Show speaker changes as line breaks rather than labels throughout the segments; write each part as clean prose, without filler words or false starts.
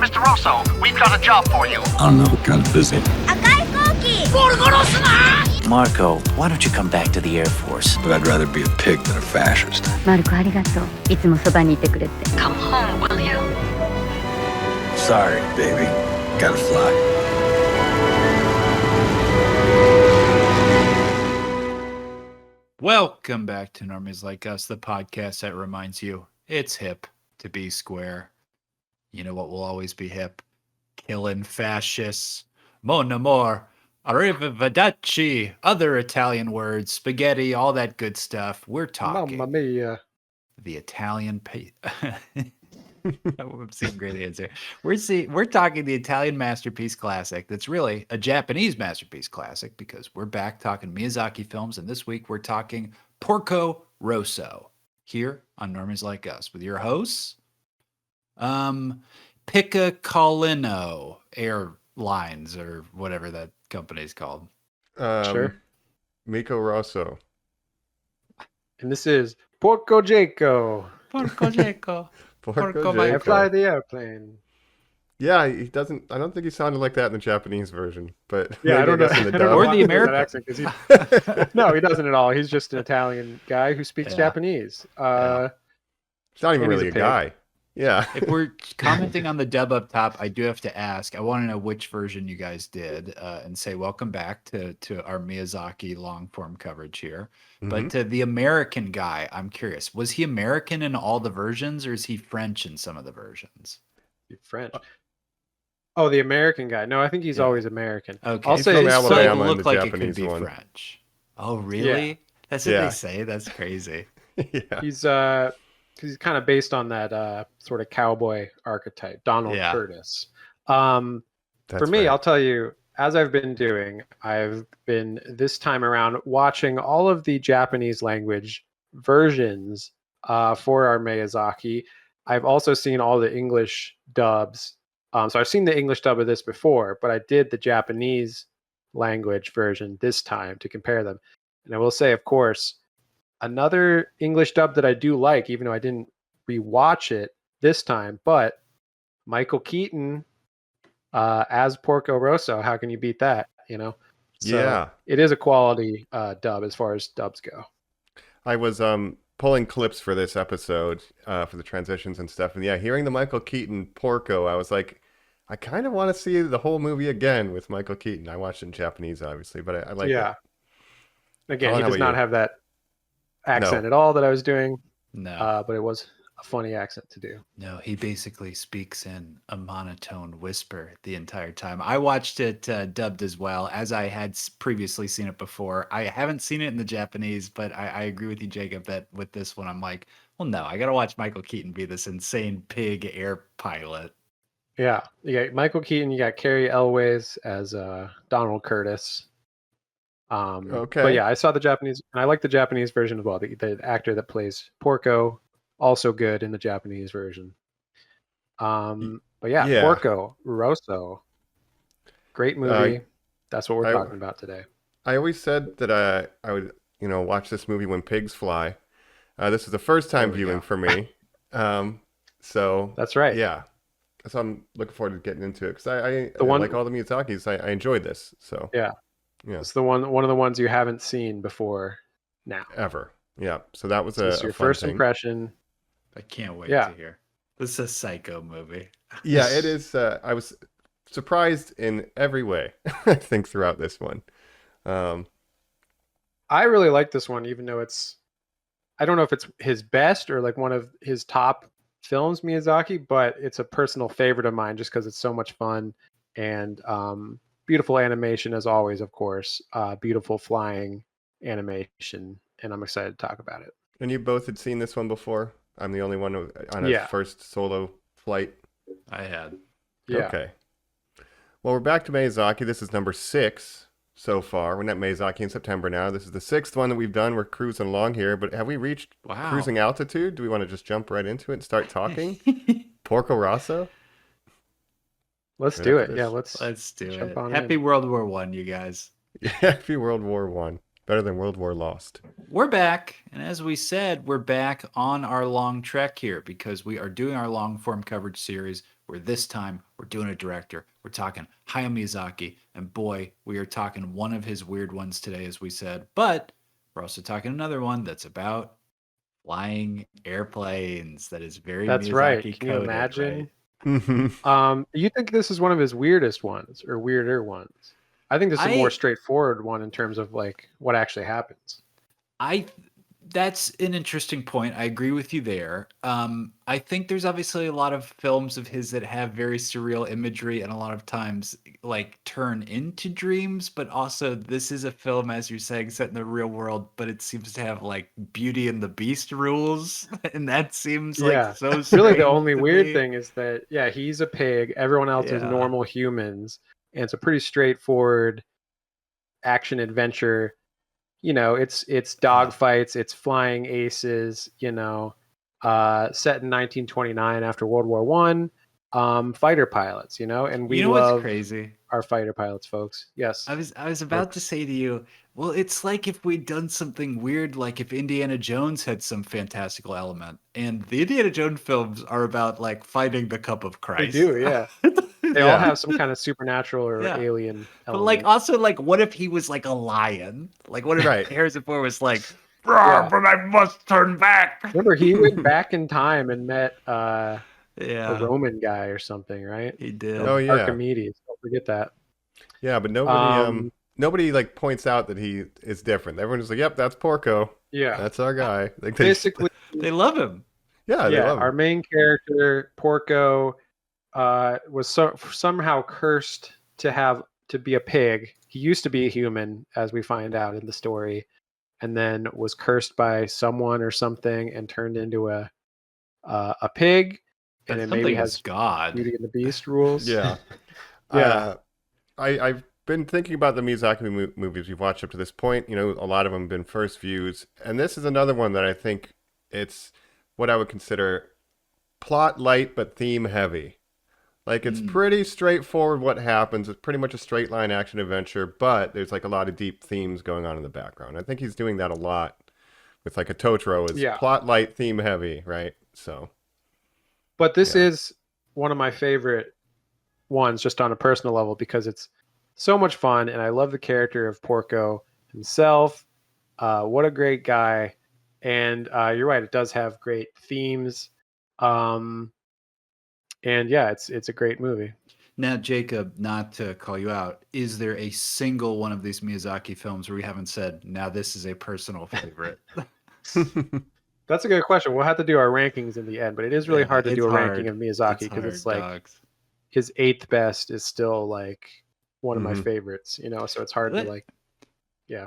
Mr. Rosso, we've got a job for you.
I don't know what kind of busy.
Porco Rosso!
Marco, why don't you come back to the Air Force?
But I'd rather be a pig than a fascist.
マルコありがとう。いつもそばにいてくれて。
Come home, will you?
Sorry, baby. Gotta fly.
Welcome back to Normies Like Us, the podcast that reminds you it's hip to be square. You know what will always be hip? Killing fascists. Mon amour. Arrivederci. Other Italian words. Spaghetti. All that good stuff. We're talking.
Mamma mia.
The Italian... I'm seeing great answer. We're talking the Italian masterpiece classic that's really a Japanese masterpiece classic because we're back talking Miyazaki films, and this week we're talking Porco Rosso here on Normies Like Us with your hosts, Colin Airlines or whatever that company's called.
Sure.
Miko Rosso.
And this is Porco Jaco.
Porco Jaco.
Porco
I
Jaco.
fly the airplane.
Yeah, he doesn't. I don't think he sounded like that in the Japanese version, but
Yeah, I don't know.
guess in the
I don't know
Or
why
the
he has
American.
that accent, 'cause no, he doesn't at all. He's just an Italian guy who speaks
Yeah.
Japanese.
It's not even
and he's
really
a
a
pig.
guy. Yeah.
If we're commenting on the dub up top, I do have to ask. I want to know which version you guys did, and say welcome back to our Miyazaki long form coverage here. But to the American guy, I'm curious: was he American in all the versions, or is he French in some of the versions?
French. Oh, the American guy. No, I think he's
Yeah.
always American.
Okay,
I'll
He's
say
from
his
Alabama.
so
in
it
the
looked like it
Japanese
could be
one.
French. Oh, really? That's what
Yeah.
they say. That's crazy.
Yeah.
He's kind of based on that sort of cowboy archetype, Donald
Yeah.
Curtis.
That's
For me,
right.
I'll tell you, as I've been doing, I've been this time around watching all of the Japanese language versions for our Miyazaki. I've also seen all the English dubs. So I've seen the English dub of this before, but I did the Japanese language version this time to compare them. And I will say, of course, another English dub that I do like, even though I didn't rewatch it this time, but Michael Keaton as Porco Rosso. How can you beat that? You know? So
Yeah.
it is a quality dub as far as dubs go.
I was pulling clips for this episode for the transitions and stuff, and yeah, hearing the Michael Keaton Porco, I was like, I kind of want to see the whole movie again with Michael Keaton. I watched it in Japanese, obviously, but I like it.
Again,
Colin,
he
how
does
about
not
you?
have that accent
No.
at all that I was doing,
No.
but it was a funny accent to do.
No, he basically speaks in a monotone whisper the entire time. I watched it dubbed as well, as I had previously seen it before. I haven't seen it in the Japanese, but I agree with you, Jacob, that with this one, I'm like, well, no, I got to watch Michael Keaton be this insane pig air pilot.
Yeah, you got Michael Keaton, you got Carrie Elways as Donald Curtis.
Okay.
But yeah, I saw the Japanese, and I like the Japanese version as well. The actor that plays Porco, also good in the Japanese version. But yeah,
Yeah.
Porco Rosso, great movie. That's what we're talking about today.
I always said that I would, watch this movie when pigs fly. This is the first time
There we
viewing
go.
for me. So
That's right.
yeah. So I'm looking forward to getting into it because I
one-
like all the Miyazakis. I enjoyed this. So
Yeah.
Yeah.
It's one of the ones you haven't seen before now.
ever. Yeah. So that was
So this is
a
your
fun
first
thing.
impression.
I can't wait
Yeah.
to hear. This is a psycho movie.
Yeah, it is. I was surprised in every way, I think, throughout this one.
I really like this one, even though I don't know if it's his best or like one of his top films, Miyazaki, but it's a personal favorite of mine just because it's so much fun and beautiful animation as always, of course. Beautiful flying animation, and I'm excited to talk about it.
And you both had seen this one before? I'm the only one on a
Yeah.
first solo flight.
I had.
Yeah.
Okay. Well, we're back to Miyazaki. This is number 6 so far. We're not Miyazaki in September now. This is the 6th one that we've done. We're cruising along here, but have we reached
Wow.
cruising altitude? Do we want to just jump right into it and start talking? Porco Rosso?
Let's
Right
do
after
it.
this.
Yeah, let's
Let's do
jump
it.
on
Happy
in.
World War I, you guys.
Happy World War One. Better than World War Lost.
We're back, and as we said, we're back on our long trek here because we are doing our long form coverage series where this time we're doing a director. We're talking Hayao Miyazaki, and boy, we are talking one of his weird ones today, as we said, but we're also talking another one that's about flying airplanes that is very
That's
Miyazaki
right. Can you
coded,
imagine?
Mhm.
You think this is one of his weirdest ones or weirder ones? I think this is a more
I
straightforward one in terms of like what actually happens.
I that's an interesting point. I agree with you there. I think there's obviously a lot of films of his that have very surreal imagery and a lot of times like turn into dreams, but also this is a film, as you're saying, set in the real world, but it seems to have like Beauty and the Beast rules, and that seems like
Yeah.
so
Really, the
strange
only
to
weird
me.
thing is that, yeah, he's a pig. Everyone else is
Yeah.
normal humans. And it's a pretty straightforward action adventure. It's dogfights, it's flying aces, set in 1929 after World War One, fighter pilots, and we
You know what's
love
crazy?
our fighter pilots, folks. Yes.
I was about to say to you, well, it's like if we'd done something weird, like if Indiana Jones had some fantastical element. And the Indiana Jones films are about like finding the cup of
They
Christ.
do, yeah. They all
Yeah.
have some kind of supernatural or
Yeah.
alien
But like
element.
also like what if he was like a lion? Like what if
Right.
Harrison Ford was like,
Yeah.
but I must turn back.
Remember, he went back in time and met a
Yeah,
Roman guy or something, right?
he did.
Oh yeah.
Archimedes. Don't forget that.
Yeah, but
Um,
nobody like points out that he is different. Everyone's like, "Yep, that's Porco.
yeah.
That's our guy." Like they,
Basically,
They love him.
yeah, they
yeah,
love
our
him.
main character Porco was somehow cursed to be a pig. He used to be a human, as we find out in the story, and then was cursed by someone or something and turned into a pig.
That
And it maybe
something was
has
God.
Beauty and the Beast rules.
Yeah.
Yeah.
I've been thinking about the Miyazaki movies we've watched up to this point. You know, a lot of them have been first views, and this is another one that I think it's what I would consider plot light but theme heavy. Like it's pretty straightforward what happens. It's pretty much a straight line action adventure, but there's like a lot of deep themes going on in the background. I think he's doing that a lot with like a Totoro is
Yeah.
plot light, theme heavy, right? So
But this
Yeah.
is one of my favorite ones just on a personal level because it's so much fun and I love the character of Porco himself. What a great guy. And you're right, it does have great themes. And yeah, it's a great movie.
Now, Jacob, not to call you out, is there a single one of these Miyazaki films where you haven't said, now this is a personal favorite?
That's a good question. We'll have to do our rankings in the end, but it is really
Yeah,
hard to do a
it's
ranking
hard.
of Miyazaki
It's
because it's
hard,
like
dogs.
his eighth best is still like one of my
Mhm.
favorites, so it's hard to
Let-
like, yeah.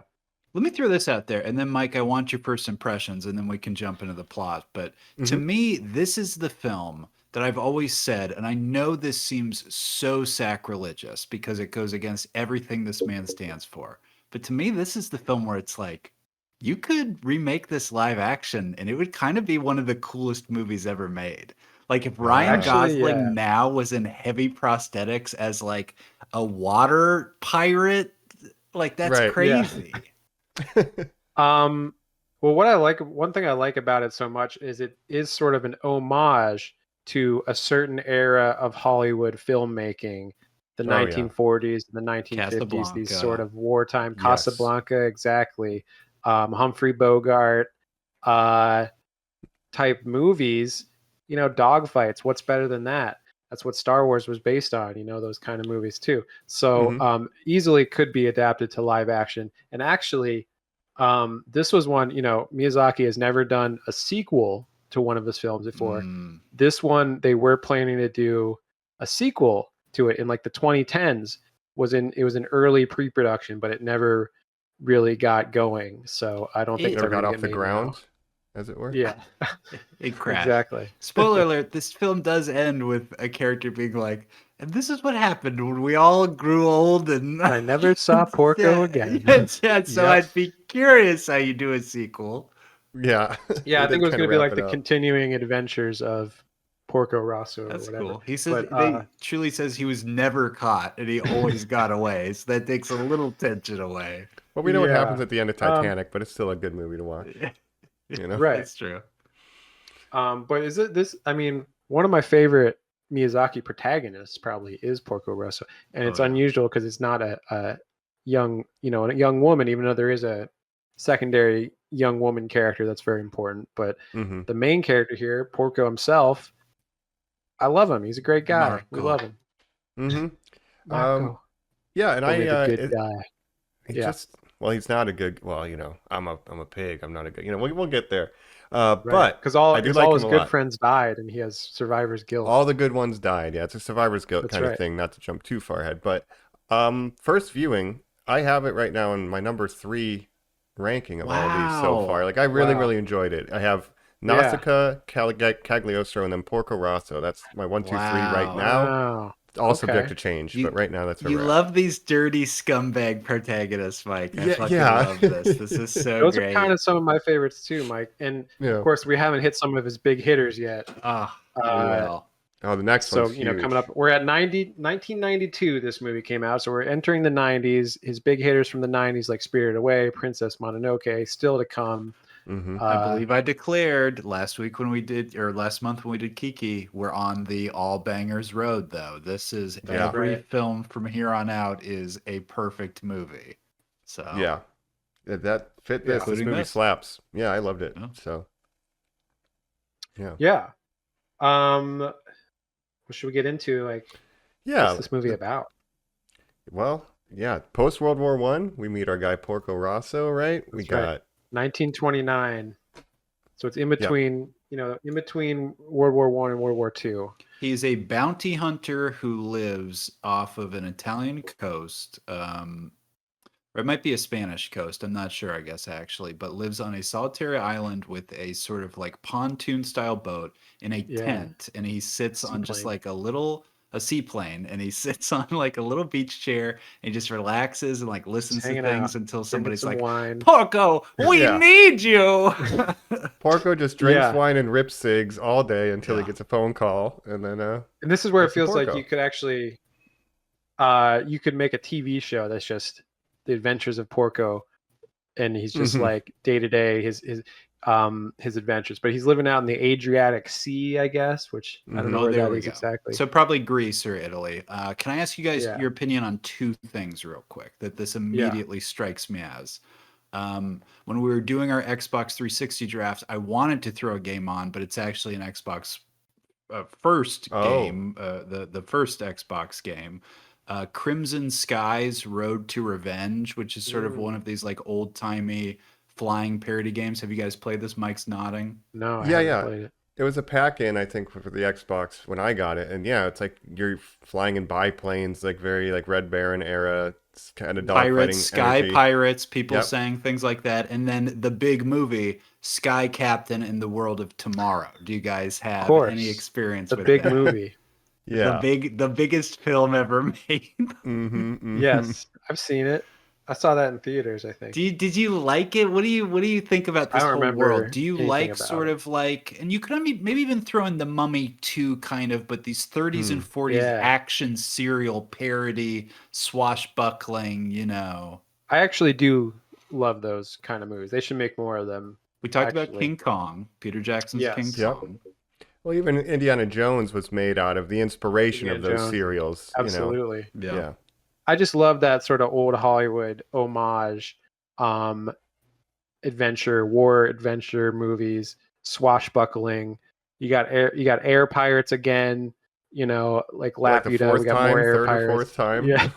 Let me throw this out there, and then Mike, I want your first impressions, and then we can jump into the plot. But to
Mhm.
me, this is the film that I've always said, and I know this seems so sacrilegious because it goes against everything this man stands for. But to me, this is the film where it's like, you could remake this live action, and it would kind of be one of the coolest movies ever made. Like if Ryan
Actually,
Gosling
yeah.
now was in heavy prosthetics as like a water pirate, like that's
Right, yeah.
crazy.
Well, one thing I like about it so much is it is sort of an homage to a certain era of Hollywood filmmaking, the
Oh, yeah.
1940s, the 1950s, these sort
Casablanca.
of wartime
Yes.
Casablanca, exactly. Humphrey Bogart type movies, dogfights. What's better than that? That's what Star Wars was based on, those kind of movies too. So easily could be adapted to live action. And actually, this was one, Miyazaki has never done a sequel to one of his films before. This one, they were planning to do a sequel to it in like the 2010s. It was an early pre-production, but it never really got going. So I don't think it's
Never
ever
got
gonna
off
get
the
made
ground,
now.
as it were.
Yeah,
It crashed.
exactly.
Spoiler alert, this film does end with a character being like, and this is what happened when we all grew old and
I never saw Porco again.
Yeah, so
Yep.
I'd be curious how you do a sequel.
Yeah.
Yeah, I
They
think it was
kinda
going to be
wrap
like
it
the
up.
continuing adventures of Porco Rosso or
That's
whatever.
cool. He says
But,
they truly says he was never caught and he always got away. So that takes a little tension away.
Well, we know what happens
Yeah.
at the end of Titanic, but it's still a good movie to watch. You know?
Right.
That's true.
But is it this? I mean, one of my favorite Miyazaki protagonists probably is Porco Rosso, and it's
Oh, yeah.
unusual because it's not a young, a young woman, even though there is a secondary young woman character that's very important. But
Mm-hmm.
the main character here, Porco himself, I love him. He's a great guy. We
Marco.
love him.
Mm-hmm.
Marco,
Yeah, and
only the good guy.
he
Yeah.
just well, he's not a good. Well, I'm a pig. I'm not a good. we'll get there.
Right.
But
because all
I do
his,
like
all
him
his
a
good
lot.
friends died, and he has survivor's guilt.
All the good ones died. Yeah, it's a survivor's guilt
That's
kind of
right.
thing. Not to jump too far ahead, but first viewing, I have it right now in my number 3 ranking of all these so
Wow.
far. Like I really,
Wow.
really enjoyed it. I have
Yeah.
Nausicaa, Cagliostro, and then Porco Rosso. That's my 1, 2, 3 right
Wow.
now.
Wow.
All
Okay.
subject to change,
You-
but right now that's where
You
we're at.
love these dirty scumbag protagonists, Mike. I
Yeah,
fucking
yeah.
love this. This is so
Those
great.
are kind of some of my favorites too, Mike. And
Yeah.
of course, we haven't hit some of his big hitters yet.
Ah, we
Uh,
will.
Oh, the next
So,
one's huge.
coming up, we're at 1992, this movie came out. So we're entering the 90s. His big hitters from the 90s, like Spirited Away, Princess Mononoke, still to come.
Mm-hmm.
I believe I declared last month when we did Kiki, we're on the all bangers road though. This is
Yeah.
every
Right.
film from here on out is a perfect movie. So
Yeah. That fit
Yeah.
this. This
Including
movie
this.
slaps. Yeah, I loved it.
Yeah.
So, yeah.
Yeah. What should we get into? Like,
Yeah.
what's this movie about?
Well, yeah. Post World War One, we meet our guy Porco Rosso, right? We
That's right.
got
1929. So it's in between, in between World War One and World War Two.
he's a bounty hunter who lives off of an Italian coast. Or it might be a Spanish coast. I'm not sure, I guess, actually, but lives on a solitary island with a sort of like pontoon style boat in a
Yeah.
tent. And he sits on just
Seaplane.
like a seaplane, and he sits on like a little beach chair and he just relaxes and like listens to
hanging
things
out,
until
drinking
somebody's
some
like,
wine.
Porco, we
Yeah.
need you.
Porco just drinks
Yeah.
wine and rips cigs all day until he
Yeah.
gets a phone call, and then
And this is where it
It's a
feels like
Porco.
you could actually, you could make a TV show that's just the adventures of Porco, and he's just
Mhm.
like day to day his adventures. But he's living out in the Adriatic Sea, I guess, which I don't know
Oh,
where
there
that
we
is
go.
exactly.
So probably Greece or Italy. Can I ask you guys
Yeah.
your opinion on two things real quick that this immediately strikes me as? When we were doing our Xbox 360 draft, I wanted to throw a game on, but it's actually an Xbox first game, the first Xbox game. Crimson Skies Road to Revenge, which is sort of one of these like old timey flying parody games. Have you guys played this? Mike's nodding.
No, I
Yeah,
haven't
yeah.
played it.
it was a pack-in, I think, for the Xbox when I got it, and yeah, it's like you're flying in biplanes, like very like Red Baron era, kind of dogfighting
Pirates, Sky
energy.
Pirates, people
Yep.
saying things like that. And then the big movie, Sky Captain in the World of Tomorrow. Do you guys have
course.
any experience
The
with
big
that?
movie.
Yeah.
The biggest film ever made.
Mm-hmm,
Yes, I've seen it. I saw that in theaters, I think.
Did you like it? What do you think about
I
this
don't
whole
remember
world? Do you
anything
like
about
sort
it.
of like, and you could maybe even throw in the Mummy 2 kind of, but these 30s and 40s
Yeah.
action serial parody swashbuckling,
I actually do love those kind of movies. They should make more of them.
We talked about
Actually.
King Kong, Peter Jackson's
Yes.
King
Yep.
Kong.
Well, even Indiana Jones was made out of the inspiration of
Indiana
those
Jones.
serials.
Absolutely.
Yeah.
I just love that sort of old Hollywood homage, war adventure movies, swashbuckling. You got air pirates again. Like
Like the
Laputa.
fourth
We got
time,
more air
third or
pirates.
fourth time.
Yeah.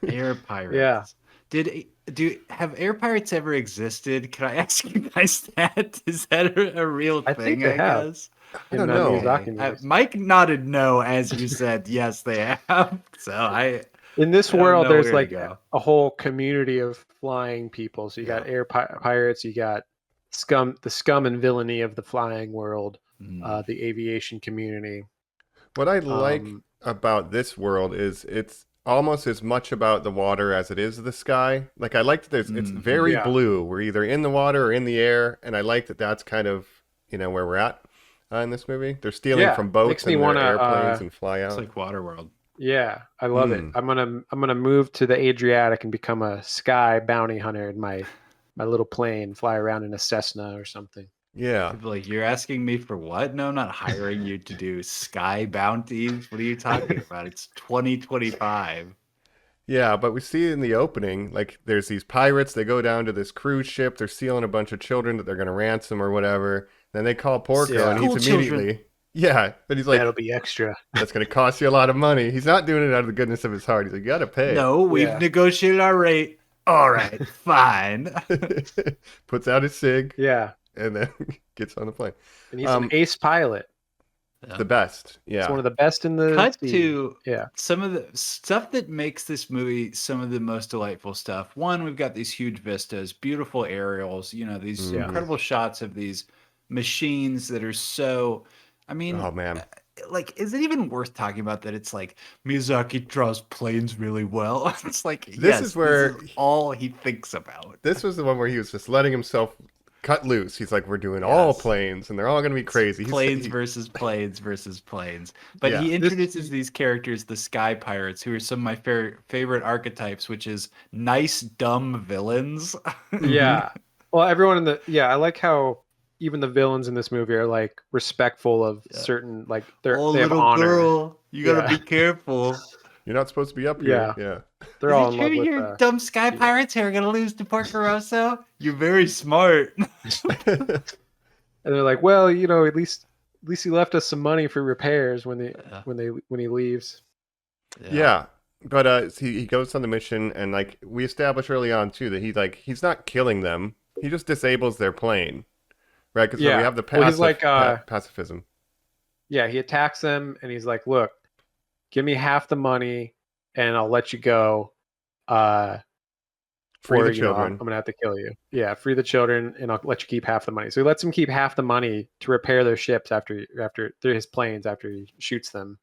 Air pirates.
Yeah.
Have air pirates ever existed? Can I ask you guys that? Is that a real
I
thing?
think they have.
Guess.
I don't
In,
know.
Miyazaki movies.
Mike nodded no as you said yes they have. So
In this
I don't
world,
know
there's
where to
like
go.
a whole community of flying people. So you got air pirates, you got the scum and villainy of the flying world, the aviation community.
What I like
Um,
about this world is it's almost as much about the water as it is the sky. Like I like that it's very
Yeah.
blue. We're either in the water or in the air, and I like that that's kind of where we're at in this movie. They're stealing
Yeah,
from boats
makes me
and their
wanna,
airplanes and fly out.
it's like Waterworld.
Yeah, I love it. I'm gonna move to the Adriatic and become a sky bounty hunter in my little plane, fly around in a Cessna or something.
Yeah.
Like, you're asking me for what? No, I'm not hiring you to do sky bounties. What are you talking about? It's 2025.
Yeah, but we see in the opening, like, there's these pirates. They go down to this cruise ship. They're stealing a bunch of children that they're going to ransom or whatever. Then they call Porco,
Yeah.
and he's
School
immediately,
children.
yeah, but he's like,
That'll be extra.
that's going to cost you a lot of money. He's not doing it out of the goodness of his heart. He's like, you got to pay.
No, we've
Yeah.
negotiated our rate. All right, fine.
Puts out his cig,
Yeah,
and then gets on the plane.
and he's an ace pilot.
The best. Yeah.
He's one of the best in the
Cut
sea.
to
Yeah.
some of the stuff that makes this movie some of the most delightful stuff. One, we've got these huge vistas, beautiful aerials, these incredible shots of these machines that are so, I mean,
Oh, man.
like, is it even worth talking about that it's like Miyazaki draws planes really well? It's like,
This is where-
this is all he thinks about.
This was the one where he was just letting himself cut loose. He's like, we're doing all
Yes.
planes, and they're all going to be crazy.
Planes versus planes versus planes. But
Yeah.
he introduces these characters, the Sky Pirates, who are some of my favorite archetypes, which is nice, dumb villains.
Yeah. Well, everyone I like how even the villains in this movie are like respectful of certain, like they have honor.
you gotta
Yeah.
be careful.
You're not supposed to be up here.
Yeah.
Yeah.
They're all
Is
in
it
love
true
with
you're dumb Sky Pirates who are gonna lose to Porco Rosso? You're very smart.
and they're like, well, at least he left us some money for repairs when he leaves.
Yeah. But he goes on the mission, and like we established early on too that he's not killing them. He just disables their plane, right? Because we have the
he's like,
pacifism.
Yeah, he attacks them and he's like, look, give me half the money and I'll let you go.
Free
or,
the children.
I'm gonna have to kill you. Yeah, free the children and I'll let you keep half the money. So he lets him keep half the money to repair their ships after his planes after he shoots them.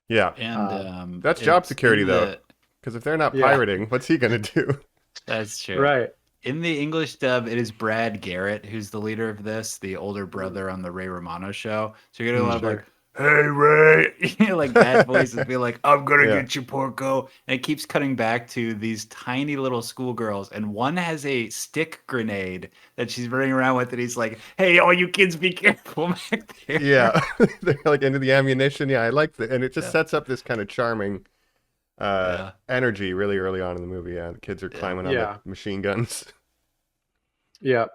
Yeah.
And
that's job
it's
security
in
though.
the-
Because if they're not
Yeah.
pirating, what's he gonna do?
That's true.
Right.
In the English dub, it is Brad Garrett who's the leader of this, the older brother on the Ray Romano show. So you're getting a lot of like, "Hey Ray," like that voices, be like, "I'm gonna
Yeah.
get you, Porco," and it keeps cutting back to these tiny little schoolgirls, and one has a stick grenade that she's running around with, and he's like, "Hey, all you kids, be careful back there."
Yeah. They're like into the ammunition. Yeah, I like that. And it just sets up this kind of charming energy really early on in the movie. Yeah, the kids are climbing on the machine guns.
Yeah.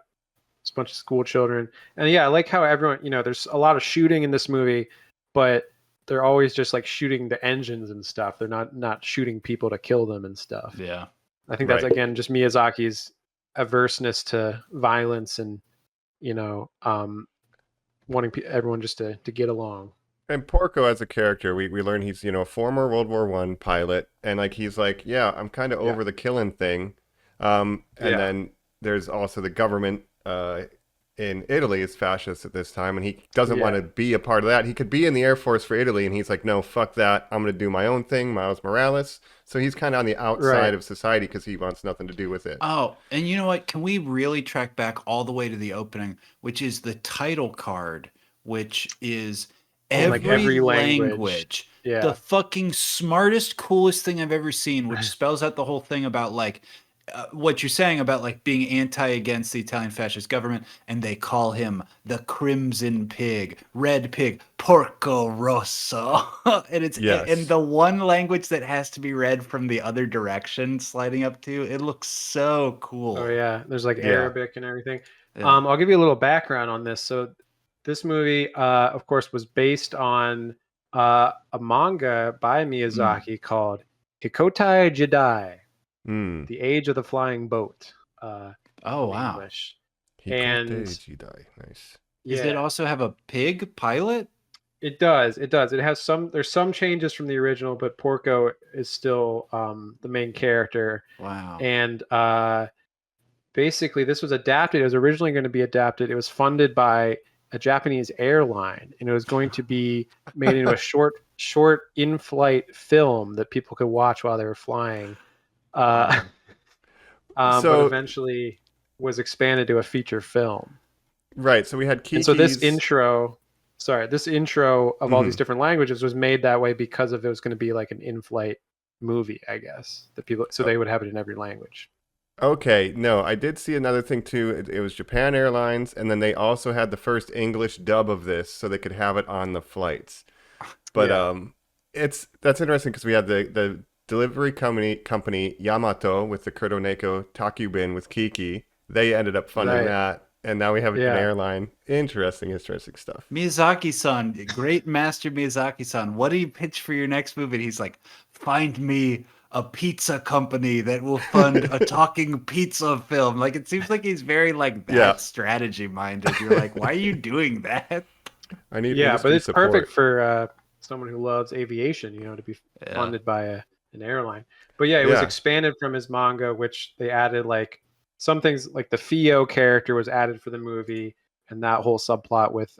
It's a bunch of school children. And I like how everyone, there's a lot of shooting in this movie, but they're always just like shooting the engines and stuff. They're not shooting people to kill them and stuff.
Yeah.
I think that's again just Miyazaki's averseness to violence and wanting everyone just to get along.
And Porco as a character, we learn he's a former World War I pilot, and like he's like, yeah, I'm kind of over the killing thing. And then there's also the government in Italy is fascist at this time, and he doesn't want to be a part of that. He could be in the Air Force for Italy, and he's like, no, fuck that. I'm going to do my own thing, Miles Morales. So he's kind of on the outside of society because he wants nothing to do with it.
Oh, and you know what? Can we really track back all the way to the opening, which is the title card, which is every language.
Yeah.
The fucking smartest, coolest thing I've ever seen, which spells out the whole thing about like what you're saying about like being anti against the Italian fascist government, and they call him the Crimson Pig, Red Pig, Porco Rosso, and it's and the one language that has to be read from the other direction, sliding up to it looks so cool.
Oh yeah, there's like Arabic and everything. I'll give you a little background on this. So this movie, of course, was based on a manga by Miyazaki called Hikotai Jidai. The Age of the Flying Boat.
Oh wow!
English.
Nice.
Does it also have a pig pilot?
It does. It has there's some changes from the original, but Porco is still the main character.
Wow.
And basically, this was adapted. It was originally going to be adapted. It was funded by a Japanese airline, and it was going to be made into a short in-flight film that people could watch while they were flying. But eventually was expanded to a feature film.
Right. So we had Kiki's...
And so this intro sorry, this intro of all these
Mhm.
different languages was made that way because of it was going to be like an in-flight movie, I guess. That people so they would have it in every language.
Okay, no, I did see another thing too. It was Japan Airlines, and then they also had the first English dub of this, so they could have it on the flights. But
Yeah.
that's interesting because we had the delivery company Yamato with the Kuroneko Takubin with Kiki. They ended up funding
Right.
that, and now we have an
Yeah.
airline. Interesting stuff.
Miyazaki-san, great master Miyazaki-san. What do you pitch for your next movie? And he's like, find me a pizza company that will fund a talking pizza film. Like, it seems like he's very like that
Yeah.
strategy minded. You're like, why are you doing that?
I need
Yeah, but
industry
it's
support.
perfect for someone who loves aviation, to be
Yeah.
funded by an airline. But yeah, it was
Yeah.
expanded from his manga, which they added like some things like the Fio character was added for the movie, and that whole subplot with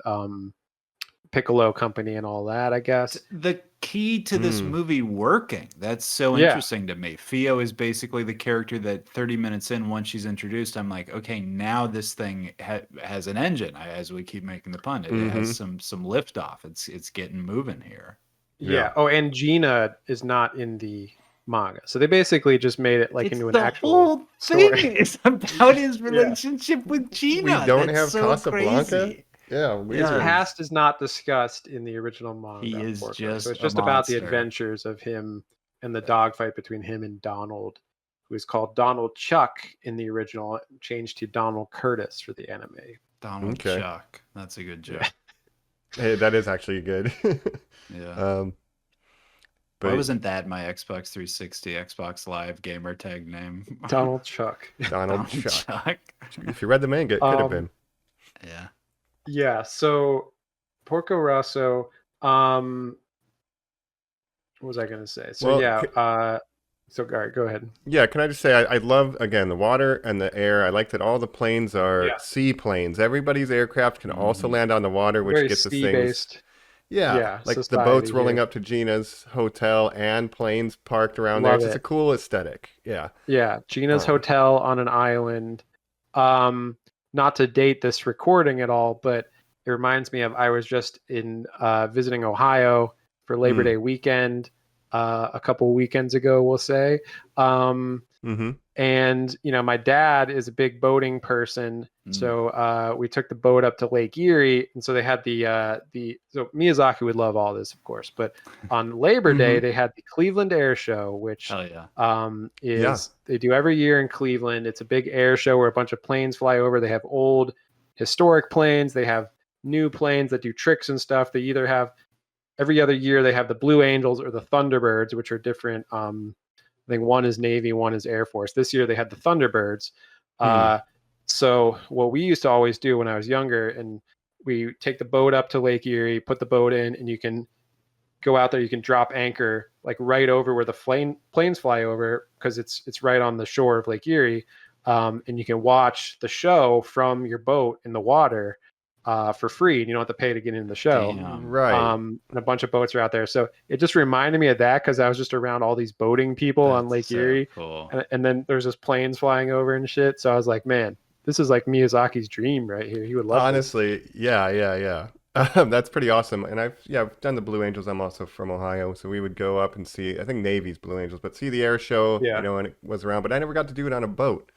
Piccolo Company and all that, I guess.
The key to this movie working, that's so
Yeah.
interesting to me. Fio is basically the character that 30 minutes in, once she's introduced, I'm like, okay, now this thing has an engine. As we keep making the pun, it has some liftoff. It's getting moving here.
Yeah. Oh, and Gina is not in the manga, so they basically just made it like into an actual
whole thing
story.
is about his relationship with Gina.
We don't
That's
have
so
Casablanca?
crazy.
Yeah,
His
weird.
past is not discussed in the original manga.
He is
Porco.
just
so it's
a
just about the
monster.
adventures of him and the dogfight between him and Donald, who is called Donald Chuck in the original, changed to Donald Curtis for the anime.
Donald
Okay.
Chuck. That's a good joke.
Hey, that is actually good.
Yeah.
But
Why wasn't that my Xbox 360, Xbox Live gamer tag name?
Donald Chuck.
Donald
Donald
Chuck. If you read the manga, it could have been.
Yeah.
Yeah, so Porco Rosso, what was I gonna say? So
Well,
yeah, so all right, go ahead.
Yeah, can I just say I love again the water and the air. I like that all the planes are
Yeah.
seaplanes. Everybody's aircraft can also land on the water, which
Very
gets us things.
sea-based.
Yeah, like the
society
boats rolling
here.
up to Gina's hotel and planes parked around
Love
there. It's just
it.
a cool aesthetic. Yeah.
Yeah, Gina's
Oh.
hotel on an island. Not to date this recording at all, but it reminds me of I was just in visiting Ohio for Labor Day weekend a couple weekends ago, we'll say.
Mm-hmm.
And my dad is a big boating person, so we took the boat up to Lake Erie, and so they had so Miyazaki would love all this, of course, but on Labor Day they had the Cleveland Air Show, which
Hell yeah.
they do every year in Cleveland. It's a big air show where a bunch of planes fly over. They have old historic planes, they have new planes that do tricks and stuff. They either have every other year they have the Blue Angels or the Thunderbirds, which are different. I think one is Navy, one is Air Force. This year they had the Thunderbirds. So what we used to always do when I was younger, and we take the boat up to Lake Erie, put the boat in, and you can go out there. You can drop anchor like right over where the planes fly over, because it's right on the shore of Lake Erie, and you can watch the show from your boat in the water for free, and you don't have to pay to get into the show.
Damn.
Right.
And a bunch of boats are out there. So it just reminded me of that because I was just around all these boating people on
That's
Lake
so
Erie.
cool.
And then there's just planes flying over and shit. So I was like, man, this is like Miyazaki's dream right here. He would love
Honestly, yeah. That's pretty awesome. And I've done the Blue Angels. I'm also from Ohio, so we would go up and see. I think Navy's Blue Angels, but see the air show.
Yeah.
And it was around, but I never got to do it on a boat.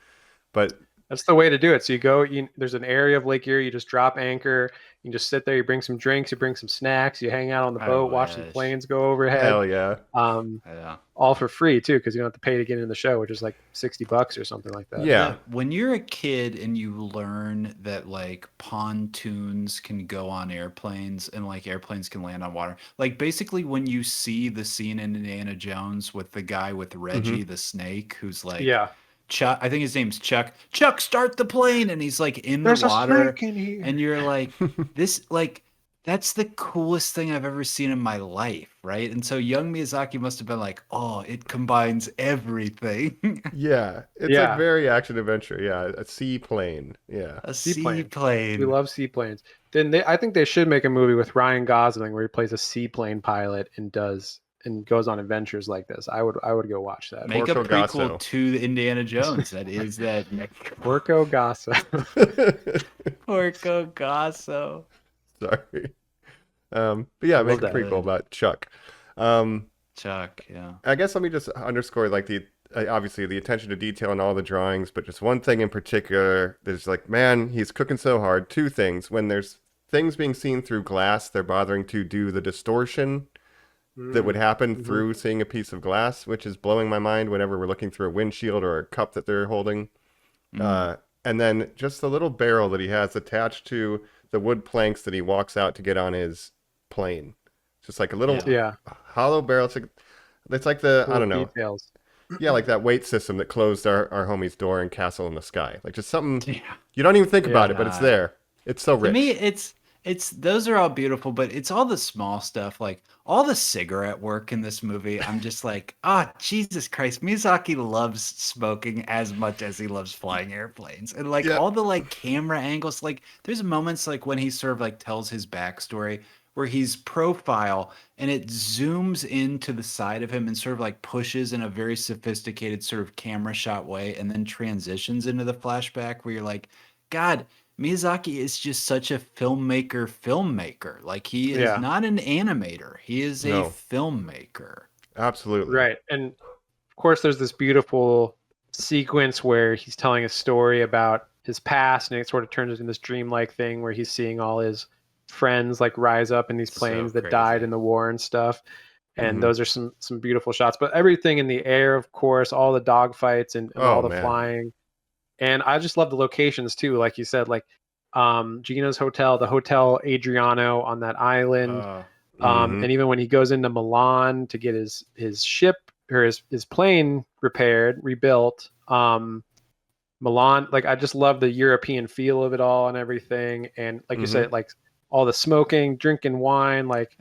But
That's the way to do it. So you go, there's an area of Lake Erie, you just drop anchor, you just sit there, you bring some drinks, you bring some snacks, you hang out on the
I
boat, watch some
wish.
planes go overhead.
hell yeah.
Yeah.
All for free too, because you don't have to pay to get into the show, which is like $60 or something like that.
Yeah.
When you're a kid and you learn that like pontoons can go on airplanes and like airplanes can land on water, like basically when you see the scene in Indiana Jones with the guy with Reggie the snake, who's like,
Yeah.
Chuck, I think his name's Chuck. Chuck, start the plane, and he's like in
There's
the
a
water,
snake in here.
and you're like, this like. That's the coolest thing I've ever seen in my life, right? And so young Miyazaki must have been like, oh, it combines everything.
Yeah. It's
Yeah.
like very action adventure. Yeah. A seaplane. Yeah.
A
Seaplane.
seaplane.
We love seaplanes. Then I think they should make a movie with Ryan Gosling where he plays a seaplane pilot and goes on adventures like this. I would go watch that.
Make a
Porco
prequel
Rosso.
to the Indiana Jones. That is that
Porco Rosso.
Porco Rosso.
Sorry. But yeah,
I love
make a
that.
prequel about Chuck. Um,
Chuck, yeah.
I guess let me just underscore like the obviously the attention to detail in all the drawings, but just one thing in particular. There's like, man, he's cooking so hard. Two things: when there's things being seen through glass, they're bothering to do the distortion that would happen through seeing a piece of glass, which is blowing my mind whenever we're looking through a windshield or a cup that they're holding. And then just the little barrel that he has attached to the wood planks that he walks out to get on his plane. Just like a little hollow barrel. It's like the, I don't know.
Details.
Yeah, like that weight system that closed our homie's door in Castle in the Sky. Like just something, you don't even think about it, but it's there. It's so rich.
To me, it's those are all beautiful, but it's all the small stuff, like all the cigarette work in this movie. I'm just like, Jesus Christ, Miyazaki loves smoking as much as he loves flying airplanes, and like all the like camera angles. Like there's moments like when he sort of like tells his backstory where he's profile and it zooms into the side of him and sort of like pushes in a very sophisticated sort of camera shot way, and then transitions into the flashback where you're like, God. Miyazaki is just such a filmmaker. Like he is not an animator. He is a filmmaker.
Absolutely.
Right. And of course there's this beautiful sequence where he's telling a story about his past, and it sort of turns into this dreamlike thing where he's seeing all his friends like rise up in these planes that died in the war and stuff. And those are some beautiful shots. But everything in the air, of course, all the dogfights and all the flying. And I just love the locations too, like you said, like Gina's hotel, the Hotel Adriano on that island, and even when he goes into Milan to get his ship or his plane rebuilt, Milan, like I just love the European feel of it all and everything, and like you said, like all the smoking, drinking wine, like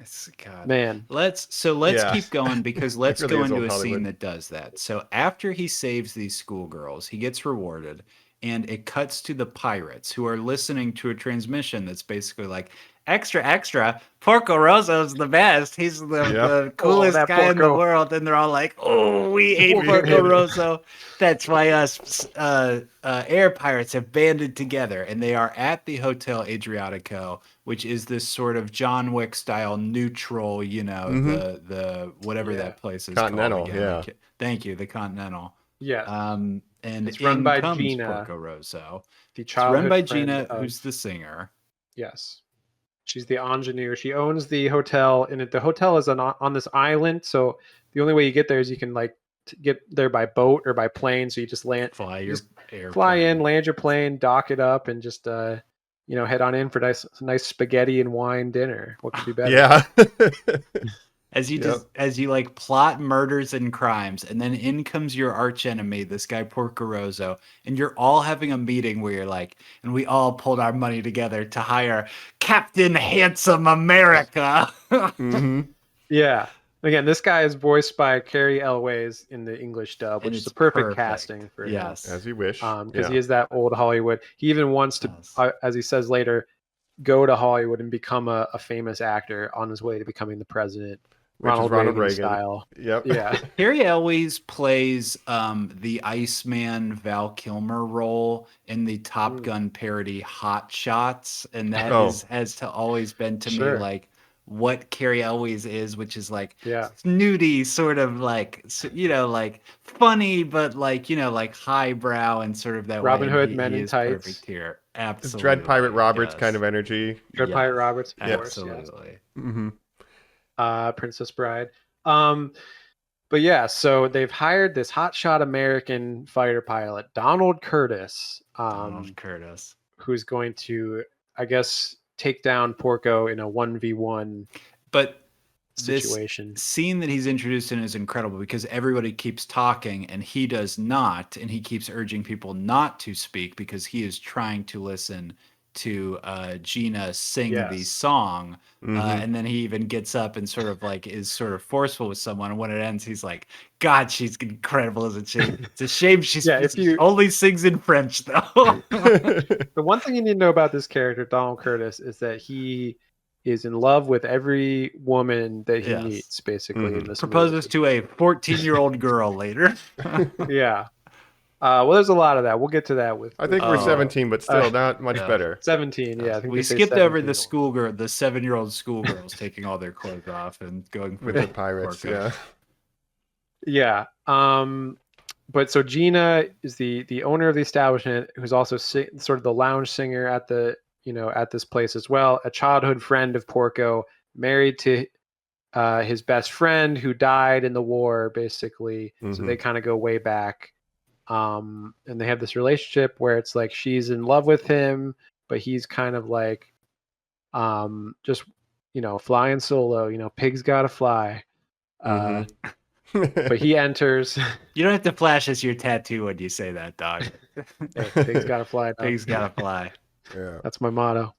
man.
Let's keep going, because let's
really
go
is
into
old
a scene
Hollywood.
that does that. So after he saves these schoolgirls, he gets rewarded, and it cuts to the pirates who are listening to a transmission that's basically like, extra, extra, Porco Rosso's the best. He's the coolest guy in the world. And they're all like, oh, we ate Porco Rosso. That's why us air pirates have banded together. And they are at the Hotel Adriatico, which is this sort of John Wick style neutral, the whatever that place is
Continental,
called again. Thank you, the Continental.
Yeah.
And
it's run by
comes
Gina,
Porco Rosso.
It's
run by Gina, who's the singer.
Yes. She's the ingenue. She owns the hotel, and the hotel is on this island. So the only way you get there is you can like get there by boat or by plane. So you just fly in, land your plane, dock it up, and just head on in for nice spaghetti and wine dinner. What could be better?
Yeah.
As you like plot murders and crimes, and then in comes your arch enemy, this guy Porco Rosso, and you're all having a meeting where you're like, and we all pulled our money together to hire Captain Handsome America.
Yeah. Again, this guy is voiced by Carrie Elways in the English dub, which is a perfect casting for him.
As you wish.
Because he is that old Hollywood. He even wants to, as he says later, go to Hollywood and become a famous actor on his way to becoming the president. Ronald Reagan style.
Yep.
Yeah.
Harry Elwes plays the Iceman Val Kilmer role in the Top Gun parody Hot Shots, and that has to always been to me like what Carrie Elwes is, which is like snooty, sort of like like funny, but like like highbrow and sort of that
Robin
way.
Hood, Men in Tights.
Perfect here, absolutely.
Dread Pirate Roberts kind of energy.
Dread Pirate Roberts, of course,
absolutely.
Princess Bride. But yeah, so they've hired this hotshot American fighter pilot, Donald Curtis. Who's going to, I guess, take down Porco in a 1v1 situation.
This scene that he's introduced in is incredible because everybody keeps talking and he does not, and he keeps urging people not to speak because he is trying to listen to Gina sing the song, and then he even gets up and sort of like is sort of forceful with someone, and when it ends he's like, God, she's incredible, isn't she? It's a shame she only sings in French though.
The one thing you need to know about this character, Donald Curtis, is that he is in love with every woman that he meets, basically. In this
proposes to a 14-year-old girl later.
Yeah. Well, there's a lot of that. We'll get to that with.
I think we're 17, but still not much
yeah.
better.
17. Yeah, I think
We
they say
skipped over
17.
the schoolgirl, the 7-year-old schoolgirls taking all their clothes off and going for
With the pirates,
Porco.
Yeah. But so Gina is the owner of the establishment, who's also sort of the lounge singer at the at this place as well. A childhood friend of Porco, married to his best friend who died in the war, basically. So they kind of go way back. And they have this relationship where it's like she's in love with him, but he's kind of like just flying solo. Pigs gotta fly. But he enters.
You don't have to flash us your tattoo when you say that, dog.
Hey, pigs gotta fly. Dog.
Pigs gotta fly.
Yeah.
That's my motto.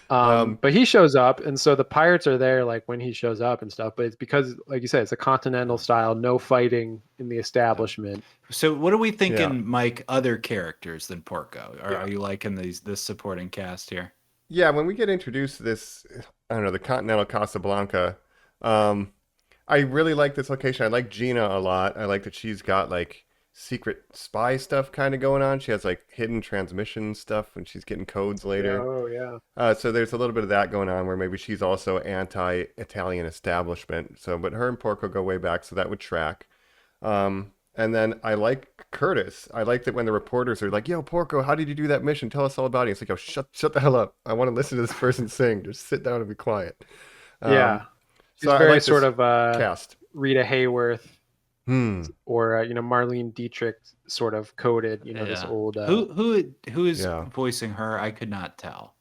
But he shows up, and so the pirates are there like when he shows up and stuff, but it's because, like you said, it's a continental style, no fighting in the establishment.
So what are we thinking, Mike, other characters than Porco? Are you liking this supporting cast here?
Yeah, when we get introduced to this, I don't know, the Continental Casablanca, I really like this location. I like Gina a lot. I like that she's got like secret spy stuff kind of going on. She has like hidden transmission stuff when she's getting codes later.
Oh yeah.
So there's a little bit of that going on where maybe she's also anti-Italian establishment. So, but her and Porco go way back, so that would track. And then I like Curtis. I like that when the reporters are like, "Yo, Porco, how did you do that mission? Tell us all about it." It's like, "Oh, shut the hell up! I want to listen to this person sing. Just sit down and be quiet."
Yeah. She's
So
very
I like
sort
this
of
cast.
Rita Hayworth. Or Marlene Dietrich sort of coded, this old.
Who is voicing her? I could not tell.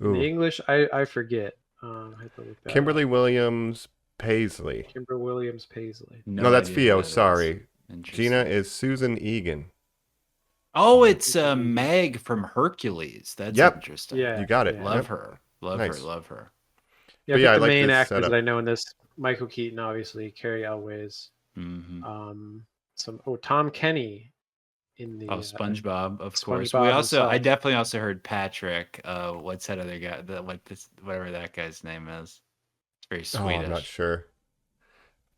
In the English, I forget. I have to look that
Kimberly
up.
Williams Paisley.
Kimber Williams Paisley.
No, that's
idea
Fio.
who that is.
Sorry,
Interesting.
Gina is Susan Egan.
Oh, it's Meg from Hercules. That's interesting.
Yeah,
you got it.
Yeah.
Love her. Love
Nice.
her. Love her.
Yeah,
But yeah, I
the
like
main
this
actors
setup.
that I know in this: Michael Keaton, obviously, Carrie Elways,
Mm-hmm.
Tom Kenny in the
SpongeBob, of course.
SpongeBob
I
himself.
definitely also heard Patrick. What's that other guy? Whatever that guy's name is. It's very
Oh,
Swedish.
I'm not sure.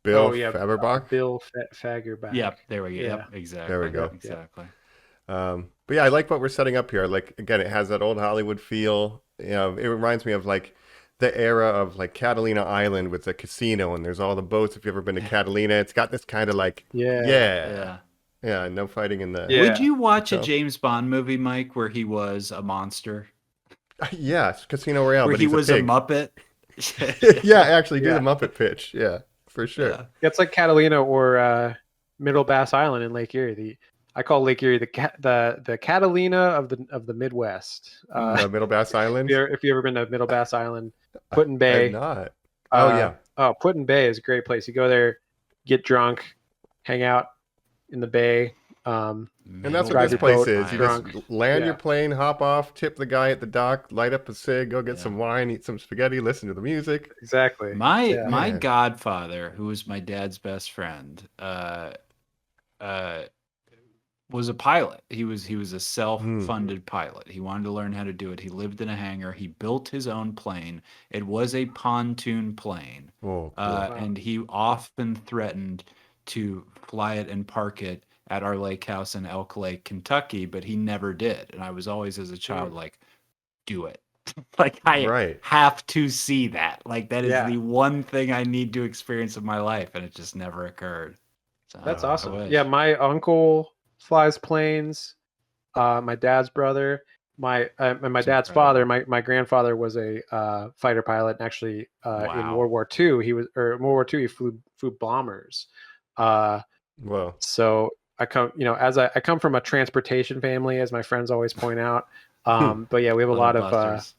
Bill
Oh, yeah,
Faberbach.
Bill Fagerback.
Yep, there we go.
Yeah.
Yep, exactly.
There we go.
Exactly.
But yeah, I like what we're setting up here. Like, again, it has that old Hollywood feel. It reminds me of like the era of like Catalina Island with the casino, and there's all the boats. If you've ever been to Catalina, it's got this kind of like yeah, no fighting in the.
Yeah.
Would you watch a
So-
James Bond movie, Mike, where he was a monster?
Yes, Casino Royale,
Where
but
he
he's
was
a
a
pig.
Muppet?
Yeah, actually do
Yeah.
the Muppet pitch. Yeah, for sure.
Yeah.
It's like Catalina or Middle Bass Island in Lake Erie. I call Lake Erie the Catalina of the Midwest.
Middle Bass Island.
If you ever been to Middle Bass Island, Putin
I
Bay.
have not. Oh yeah.
Oh, Putin Bay is a great place. You go there, get drunk, hang out in the bay.
And that's what
Drive
this
your
place
boat
is. You
drunk.
just land
Yeah.
your plane, hop off, tip the guy at the dock, light up a cig, go get some wine, eat some spaghetti, listen to the music.
Exactly.
My
Yeah.
godfather, who was my dad's best friend, was a pilot. He was a self-funded pilot. He wanted to learn how to do it. He lived in a hangar. He built his own plane. It was a pontoon plane.
Oh, cool.
And he often threatened to fly it and park it at our lake house in Elk Lake, Kentucky, but he never did. And I was always, as a child, like, do it. Like, I
Right.
have to see that. Like, that is
Yeah.
the one thing I need to experience in my life, and it just never occurred. So,
That's
I
awesome.
wish.
Yeah, my uncle flies planes. My dad's brother, my dad's father, my grandfather was a fighter pilot. And actually, in
Wow.
World War II, in World War II, he flew bombers.
Well,
So I come, I come from a transportation family, as my friends always point out. But yeah, we have a lot of
Busters.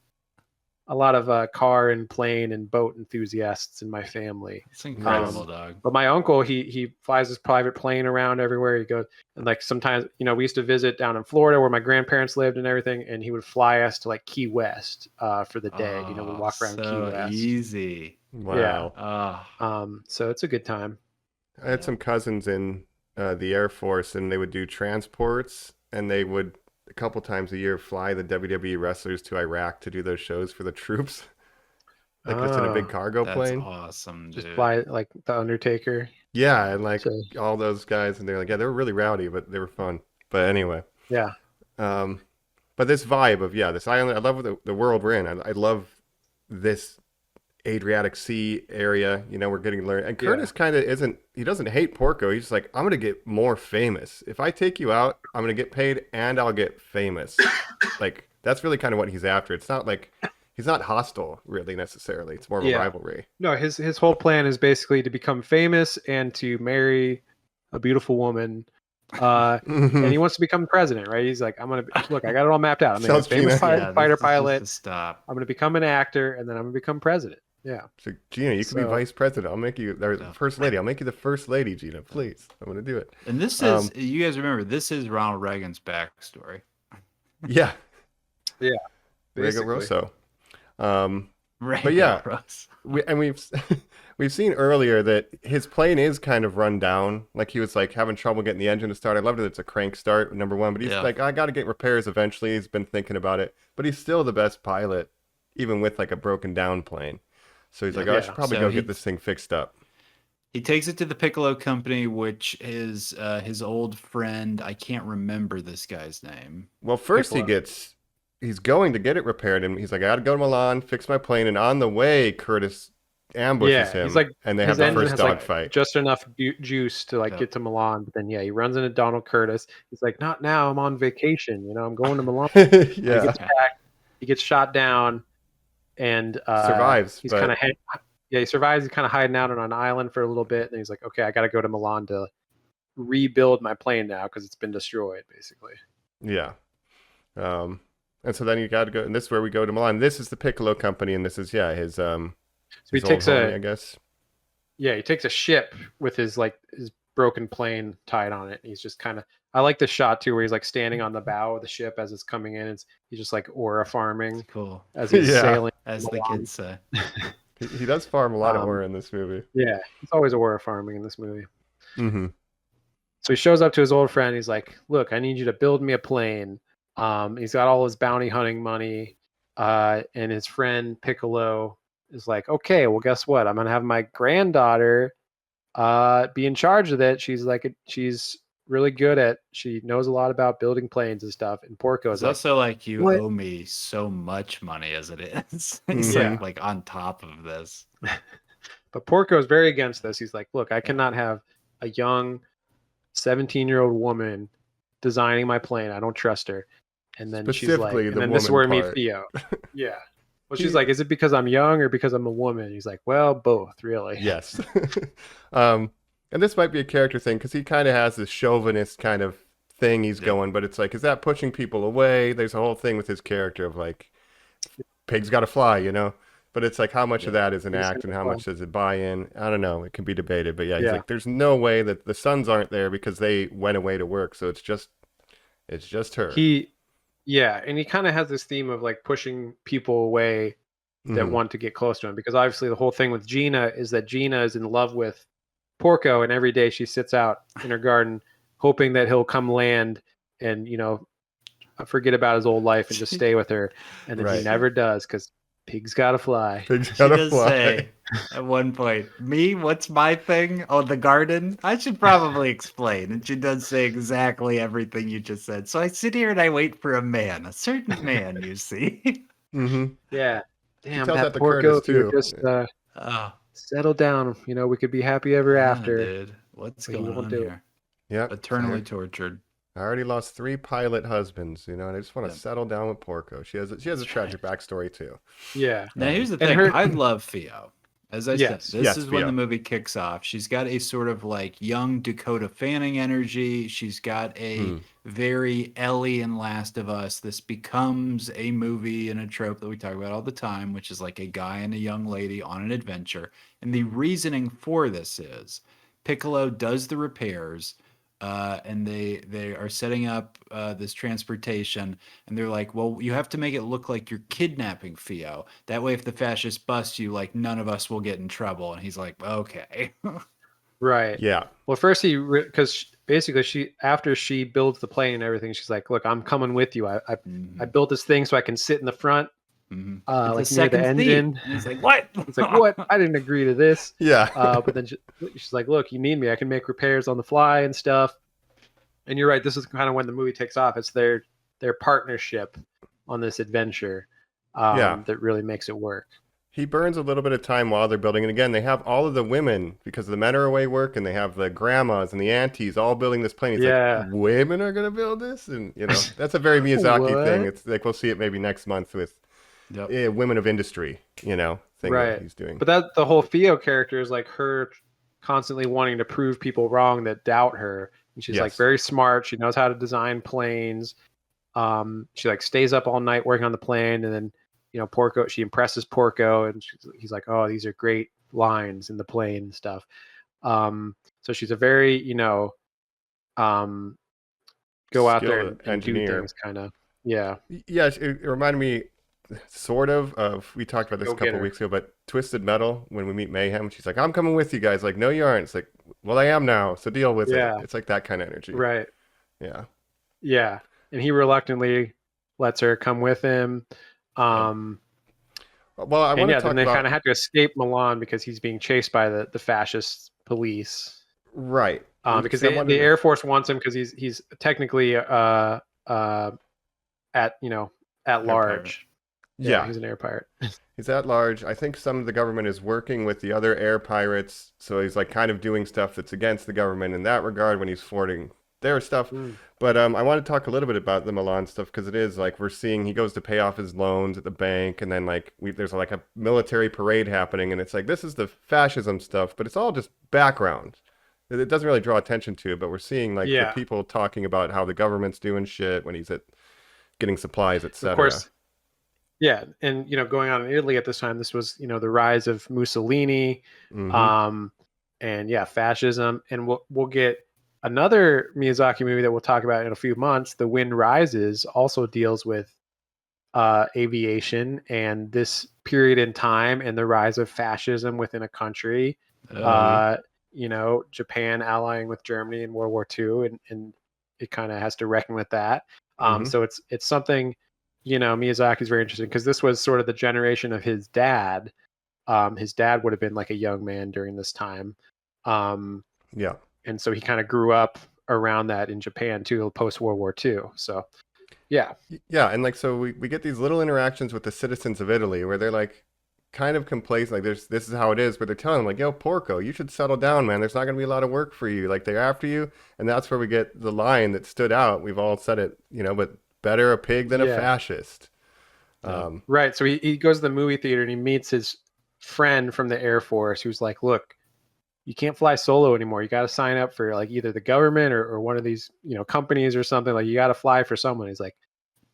car and plane and boat enthusiasts in my family.
It's incredible, dog.
But my uncle, he flies his private plane around everywhere he goes. And like sometimes, we used to visit down in Florida where my grandparents lived and everything. And he would fly us to like Key West for the day. We walk around Key
so
West.
easy.
wow.
So it's a good time.
I had some cousins in the Air Force, and they would do transports, and they would a couple times a year fly the WWE wrestlers to Iraq to do those shows for the troops, like just in a big cargo
That's
plane.
awesome, dude.
Just fly like the Undertaker.
Yeah, and like
So
all those guys, and they're like, yeah, they were really rowdy, but they were fun. But anyway,
yeah,
um, but this vibe of this island, I love the world we're in. I love this Adriatic Sea area. We're getting learned, and
yeah,
Curtis kind of isn't. He doesn't hate Porco. He's just like, I'm gonna get more famous. If I take you out, I'm gonna get paid, and I'll get famous. Like that's really kind of what he's after. It's not like he's not hostile, really necessarily. It's more of a
yeah.
rivalry.
No, his whole plan is basically to become famous and to marry a beautiful woman. And he wants to become president, right? He's like, look, I got it all mapped out. I'm gonna be a
Sounds
famous
Gina.
Yeah,
fighter
this is
pilot.
just a stop.
I'm gonna become an actor, and then I'm gonna become president. Yeah.
So Gina, you can be
So-
vice president. I'll make you the
No.
first lady. I'll make you the first lady, Gina. Please, I'm gonna do it.
And this is, you guys remember, this is Ronald Reagan's backstory.
Yeah,
Yeah.
Porco
Basically.
Rosso.
Right.
But yeah,
Russ.
we've we've seen earlier that his plane is kind of run down. Like he was like having trouble getting the engine to start. I love that it's a crank start, number one. But he's
Yeah.
like, I got to get repairs eventually. He's been thinking about it, but he's still the best pilot, even with like a broken down plane. So he's like, I should probably
So
go
he-
get this thing fixed up.
He takes it to the Piccolo Company, which is his old friend. I can't remember this guy's name.
Well, first
Piccolo.
he's going to get it repaired, and he's like, I got to go to Milan, fix my plane, and on the way, Curtis ambushes
Yeah,
him,
he's like,
and they
his
have the
engine
first
has like
dogfight.
just enough juice to like
Yeah.
get to Milan, but then he runs into Donald Curtis. He's like, not now, I'm on vacation. I'm going to Milan. He
Yeah,
gets back, he gets shot down, and
survives,
He's
but
kind of he survives. He's kind of hiding out on an island for a little bit, and he's like, okay, I got to go to Milan to rebuild my plane now because it's been destroyed, basically.
yeah. And so then you got to go, and this is where we go to Milan. This is the Piccolo Company, and this is his
So he
his old
takes
homie, I guess.
he takes a ship with his broken plane tied on it. He's just kind of, I like the shot too, where he's like standing on the bow of the ship as it's coming in. He's just like aura farming
Cool.
as he's
Yeah.
sailing.
As the
Milan.
kids say.
He does farm a lot of
Um,
ore in this movie.
Yeah, it's always aura farming in this movie.
Mm-hmm.
So he shows up to his old friend. He's like, look, I need you to build me a plane. He's got all his bounty hunting money. And his friend Piccolo is like, okay, well, guess what? I'm going to have my granddaughter be in charge of it. She's really good she knows a lot about building planes and stuff. And Porco's
It's
like,
also like, you
"What?"
owe me so much money as it is. He's
Yeah.
like on top of this.
but Porco is very against this. He's like, look, I cannot have a young 17-year-old woman designing my plane. I don't trust her. And then she's like,
Specifically
and
the
then this is where
woman
we
part.
meet Theo. Yeah. Well, she's like, is it because I'm young or because I'm a woman? He's like, well, both, really.
Yes. And this might be a character thing because he kind of has this chauvinist kind of thing he's going, but it's like, is that pushing people away? There's a whole thing with his character of like, pigs got to fly, But it's like, how much of that is an
Pigs
act
gotta
and how
fly.
much does it buy in? I don't know. It can be debated. But yeah, he's
Yeah.
like, there's no way that the sons aren't there because they went away to work. So it's just her.
And he kind of has this theme of like pushing people away that
Mhm.
want to get close to him, because obviously the whole thing with Gina is that Gina is in love with Porco, and every day she sits out in her garden hoping that he'll come land and forget about his old life and just stay with her, and then he
Right.
never does because pigs gotta fly.
Pigs
She
gotta
does
fly.
say at one point, me, what's my thing? Oh, the garden? I should probably explain. And she does say exactly everything you just said. So I sit here and I wait for a man, a certain man, you see.
hmm
Yeah, damn,
tells
that
that to
Porco,
Curtis,
if you would
too.
just
Oh,
settle down, we could be happy ever
yeah,
after.
dude. What's
But he
going
won't
on
do it.
here?
Yep.
Eternally tortured.
I already lost 3 pilot husbands, and I just want to
Yeah.
settle down with Porco. She has a tragic backstory too.
Yeah,
Now, here's the
And
thing.
her-
I love Theo. As I
Yes.
said, this
Yes,
is when
Theo.
the movie kicks off. She's got a sort of like young Dakota Fanning energy. She's got a very Ellie in Last of Us. This becomes a movie and a trope that we talk about all the time, which is like a guy and a young lady on an adventure. And the reasoning for this is Piccolo does the repairs. And they are setting up this transportation, and they're like, well, you have to make it look like you're kidnapping Theo. That way, if the fascists bust you, like none of us will get in trouble. And he's like, okay.
right.
Yeah.
Well, first because basically after she builds the plane and everything, she's like, "Look, I'm coming with you. I built this thing so I can sit in the front
It's a
like near the
second scene.
engine.
And he's like, "What?"
It's like, what? I didn't agree to this.
Yeah.
But then she's like, look, you need me. I can make repairs on the fly and stuff. And you're right. This is kind of when the movie takes off. It's their partnership on this adventure that really makes it work.
He burns a little bit of time while they're building. And again, they have all of the women, because the men are away work, and they have the grandmas and the aunties all building this plane. He's like, women are going to build this? And, that's a very Miyazaki thing. It's like, we'll see it maybe next month with women of industry, thing that he's doing.
But the whole Theo character is like her constantly wanting to prove people wrong that doubt her. And she's like very smart. She knows how to design planes. She like stays up all night working on the plane, and then Porco, she impresses Porco, and he's like, oh, these are great lines in the plane and stuff. So she's a very go out there and do things kind of.
It reminded me sort of we talked about this a couple of weeks ago, but Twisted Metal, when we meet Mayhem, she's like, I'm coming with you guys. Like, no, you aren't. It's like, well, I am now, so deal with it. It's like that kind of energy,
right?
Yeah
And he reluctantly lets her come with him.
Well, I want to talk
then they
about...
kind of have to escape Milan because he's being chased by the fascist police,
right?
Because the Air Force wants him because he's technically at large.
Yeah,
he's an air pirate.
He's at large. I think some of the government is working with the other air pirates, so he's like kind of doing stuff that's against the government in that regard when he's thwarting their stuff. But I want to talk a little bit about the Milan stuff, because it is like we're seeing he goes to pay off his loans at the bank, and then like there's like a military parade happening, and it's like this is the fascism stuff, but it's all just background. It doesn't really draw attention to it, but we're seeing like the people talking about how the government's doing shit when he's getting supplies, etc.
Of course. Yeah, and going on in Italy at this time, this was the rise of Mussolini, and fascism, and we'll get another Miyazaki movie that we'll talk about in a few months. The Wind Rises also deals with aviation and this period in time and the rise of fascism within a country. Japan allying with Germany in World War II, and it kind of has to reckon with that. So it's something. Miyazaki is very interesting because this was sort of the generation of his dad. His dad would have been like a young man during this time. And so he kind of grew up around that in Japan too, post World War II. So,
and like so we get these little interactions with the citizens of Italy where they're like kind of complacent, like this is how it is, but they're telling him like, yo, Porco, you should settle down, man. There's not going to be a lot of work for you. Like, they're after you, and that's where we get the line that stood out. We've all said it, but better a pig than a fascist.
Right. So he goes to the movie theater and he meets his friend from the Air Force who's like, look, you can't fly solo anymore. You got to sign up for like either the government or one of these, companies or something. Like, you got to fly for someone. He's like,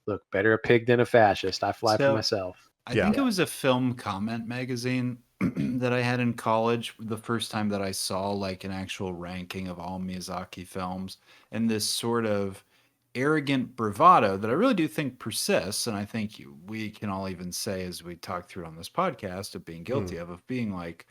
look, better a pig than a fascist. I fly for myself.
I think it was a film comment magazine that I had in college the first time that I saw like an actual ranking of all Miyazaki films, and this sort of arrogant bravado that I really do think persists, and I think we can all even say, as we talk through on this podcast, of being guilty of being like,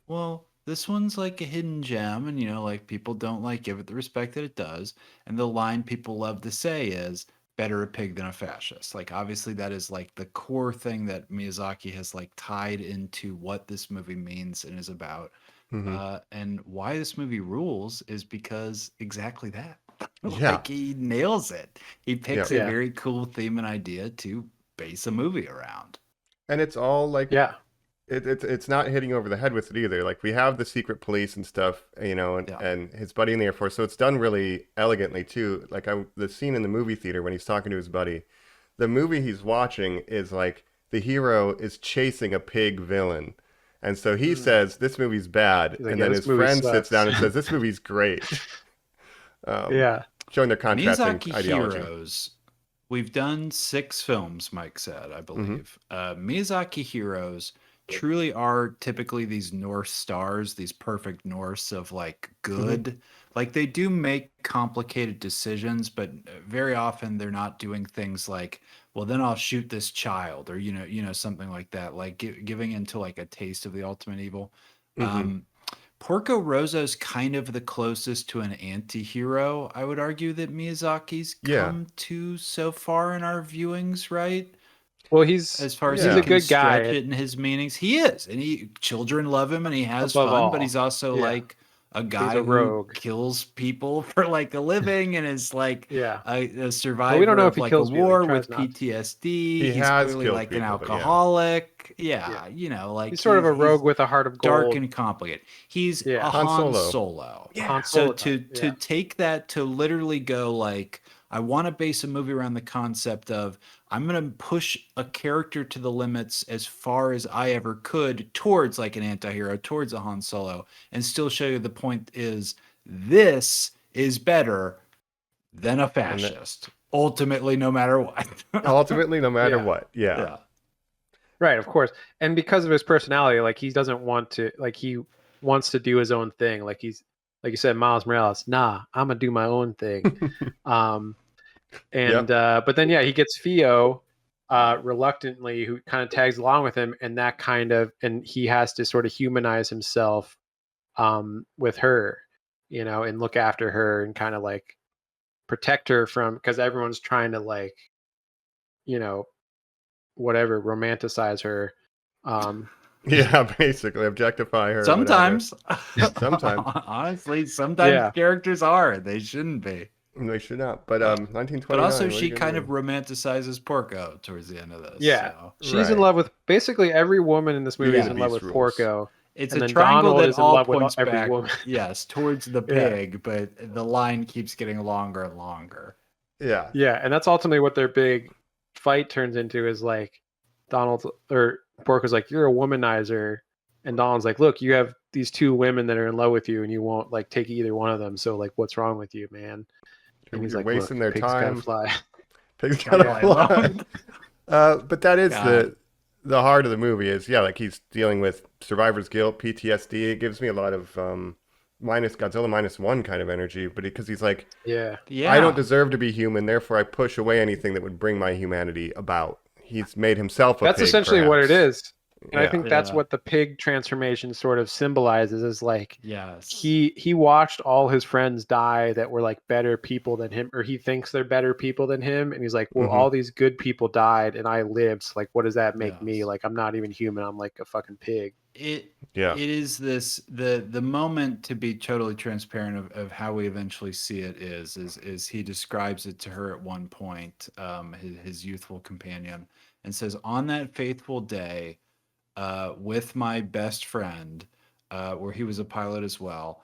well, this one's like a hidden gem, and like people don't like give it the respect that it does, and the line people love to say is better a pig than a fascist. Like, obviously that is like the core thing that Miyazaki has like tied into what this movie means and is about. And why this movie rules is because exactly that. Like, he nails it. He picks a very cool theme and idea to base a movie around.
And it's all like, it's not hitting over the head with it either. Like, we have the secret police and stuff, and his buddy in the Air Force. So it's done really elegantly too. Like, the scene in the movie theater when he's talking to his buddy, the movie he's watching is like the hero is chasing a pig villain. And so he says, this movie's bad. Like, and then his friend sits down and says, this movie's great. Showing their contrasting
Miyazaki
ideology.
Heroes. We've done 6 films, Mike said, I believe. Miyazaki Heroes truly are typically these North stars, these perfect Norths of like good. Like, they do make complicated decisions, but very often they're not doing things like, well, then I'll shoot this child, or something like that, like giving into like a taste of the ultimate evil. Porco Rosso's kind of the closest to an anti-hero, I would argue, that Miyazaki's come to so far in our viewings, right?
Well, he's
as far as
he's
he
a
can
good
stretch
guy.
it in his meanings. He is, and children love him, and he has
Above
fun.
all.
But he's also
Yeah.
like a guy
a
who
rogue.
kills people for like a living, and is like
Yeah.
a survivor
don't know
of
if he
like a
kills people. He
war
tries
with
not to.
PTSD.
He
He's
has
clearly
killed
like an
people, but yeah.
alcoholic. Yeah, like
He's sort of a rogue with a heart of
dark
gold.
and complicated. He's
Yeah.
a
Han
Han
Solo.
Solo.
Han
So
Solo
to
type, yeah.
take that to literally go like, I want to base a movie around the concept of I'm going to push a character to the limits as far as I ever could towards like an anti-hero, towards a Han Solo, and still show you the point is this is better than a fascist. Ultimately, no matter what.
Ultimately, no matter
Yeah.
what. Yeah.
Right, of course. And because of his personality, like he doesn't want to, like he wants to do his own thing. Like he's, like you said, Miles Morales. Nah, I'm gonna do my own thing. But then he gets Theo reluctantly, who kind of tags along with him, and he has to sort of humanize himself with her, and look after her and kind of like protect her from, because everyone's trying to like, whatever, romanticize her.
Yeah, basically objectify her.
Sometimes.
Sometimes.
Honestly, sometimes characters are. They shouldn't be.
They should not. But 1929.
But also, she kind of romanticizes Porco towards the end of this.
Yeah,
so.
she's in love with basically every woman in this movie. Is in love with Porco.
It's
and
a
then
triangle
Donald
that
is in
all
love with
points
every
back,
woman.
yes, towards the pig, but the line keeps getting longer and longer.
Yeah.
Yeah, and that's ultimately what their big fight turns into, is like Donald or Porco's like, "You're a womanizer," and Donald's like, "Look, you have these two women that are in love with you, and you won't like take either one of them. So like, what's wrong with you, man?" And he's
You're
like,
wasting
"Look,
their
pigs
time.
gotta fly."
Pigs gotta fly. But that is the heart of the movie. Is like he's dealing with survivor's guilt, PTSD. It gives me a lot of minus Godzilla -1 kind of energy, but because he's like, I don't deserve to be human, therefore I push away anything that would bring my humanity about. He's made himself a
That's
pig,
essentially
perhaps.
what it is. And
Yeah.
I think that's what the pig transformation sort of symbolizes, is like,
yes,
he watched all his friends die that were like better people than him, or he thinks they're better people than him, and he's like, well, all these good people died and I lived, so like, what does that make me? Like, I'm not even human, I'm like a fucking pig.
It is this the moment, to be totally transparent, of how we eventually see it is he describes it to her at one point, his youthful companion, and says, on that faithful day, with my best friend, where he was a pilot as well,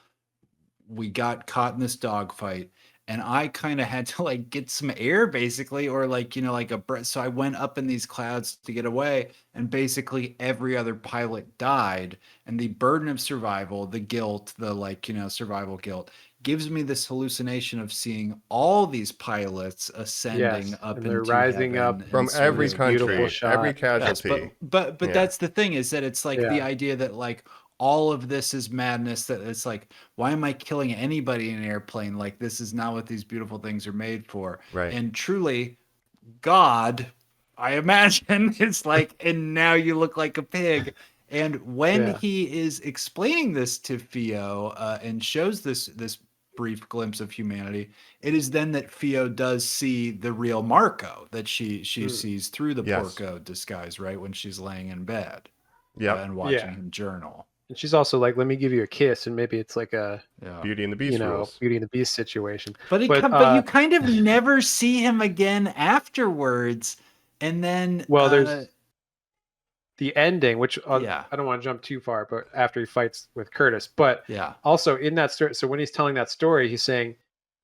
we got caught in this dogfight, and I kind of had to like get some air, basically, or like, like a breath. So I went up in these clouds to get away, and basically every other pilot died. And the burden of survival, the guilt, the like, survival guilt, gives me this hallucination of seeing all these pilots ascending up, and
they're
into
rising
heaven,
up
from every country, every casualty.
Yes, but that's the thing, is that it's like the idea that like all of this is madness, that it's like, why am I killing anybody in an airplane? Like, this is not what these beautiful things are made for.
Right.
And truly, God, I imagine, it's like, and now you look like a pig. And when he is explaining this to Theo, and shows this brief glimpse of humanity, it is then that Theo does see the real Marco that she sees through the Porco disguise, right, when she's laying in bed and watching him journal.
And she's also like, let me give you a kiss, and maybe it's like a
Beauty and the Beast rules.
Beauty and the Beast situation.
But you kind of never see him again afterwards. And then
there's the ending, which I don't want to jump too far, but after he fights with Curtis. But also in that story, so when he's telling that story, he's saying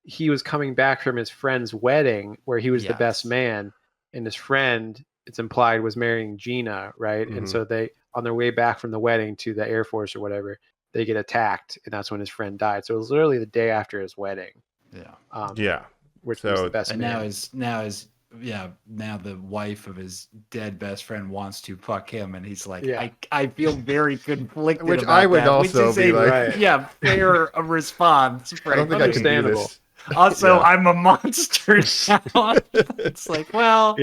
he was coming back from his friend's wedding where he was the best man, and his friend, it's implied, was marrying Gina, right? And so they, on their way back from the wedding to the Air Force or whatever, they get attacked, and that's when his friend died. So it was literally the day after his wedding. Which was the best man.
Now the wife of his dead best friend wants to fuck him, and he's like, I feel very conflicted.
Which
about
I would
that,
also
which is
be like,
fair response.
I don't think I can do this.
Also, I'm a monster now. It's like, well,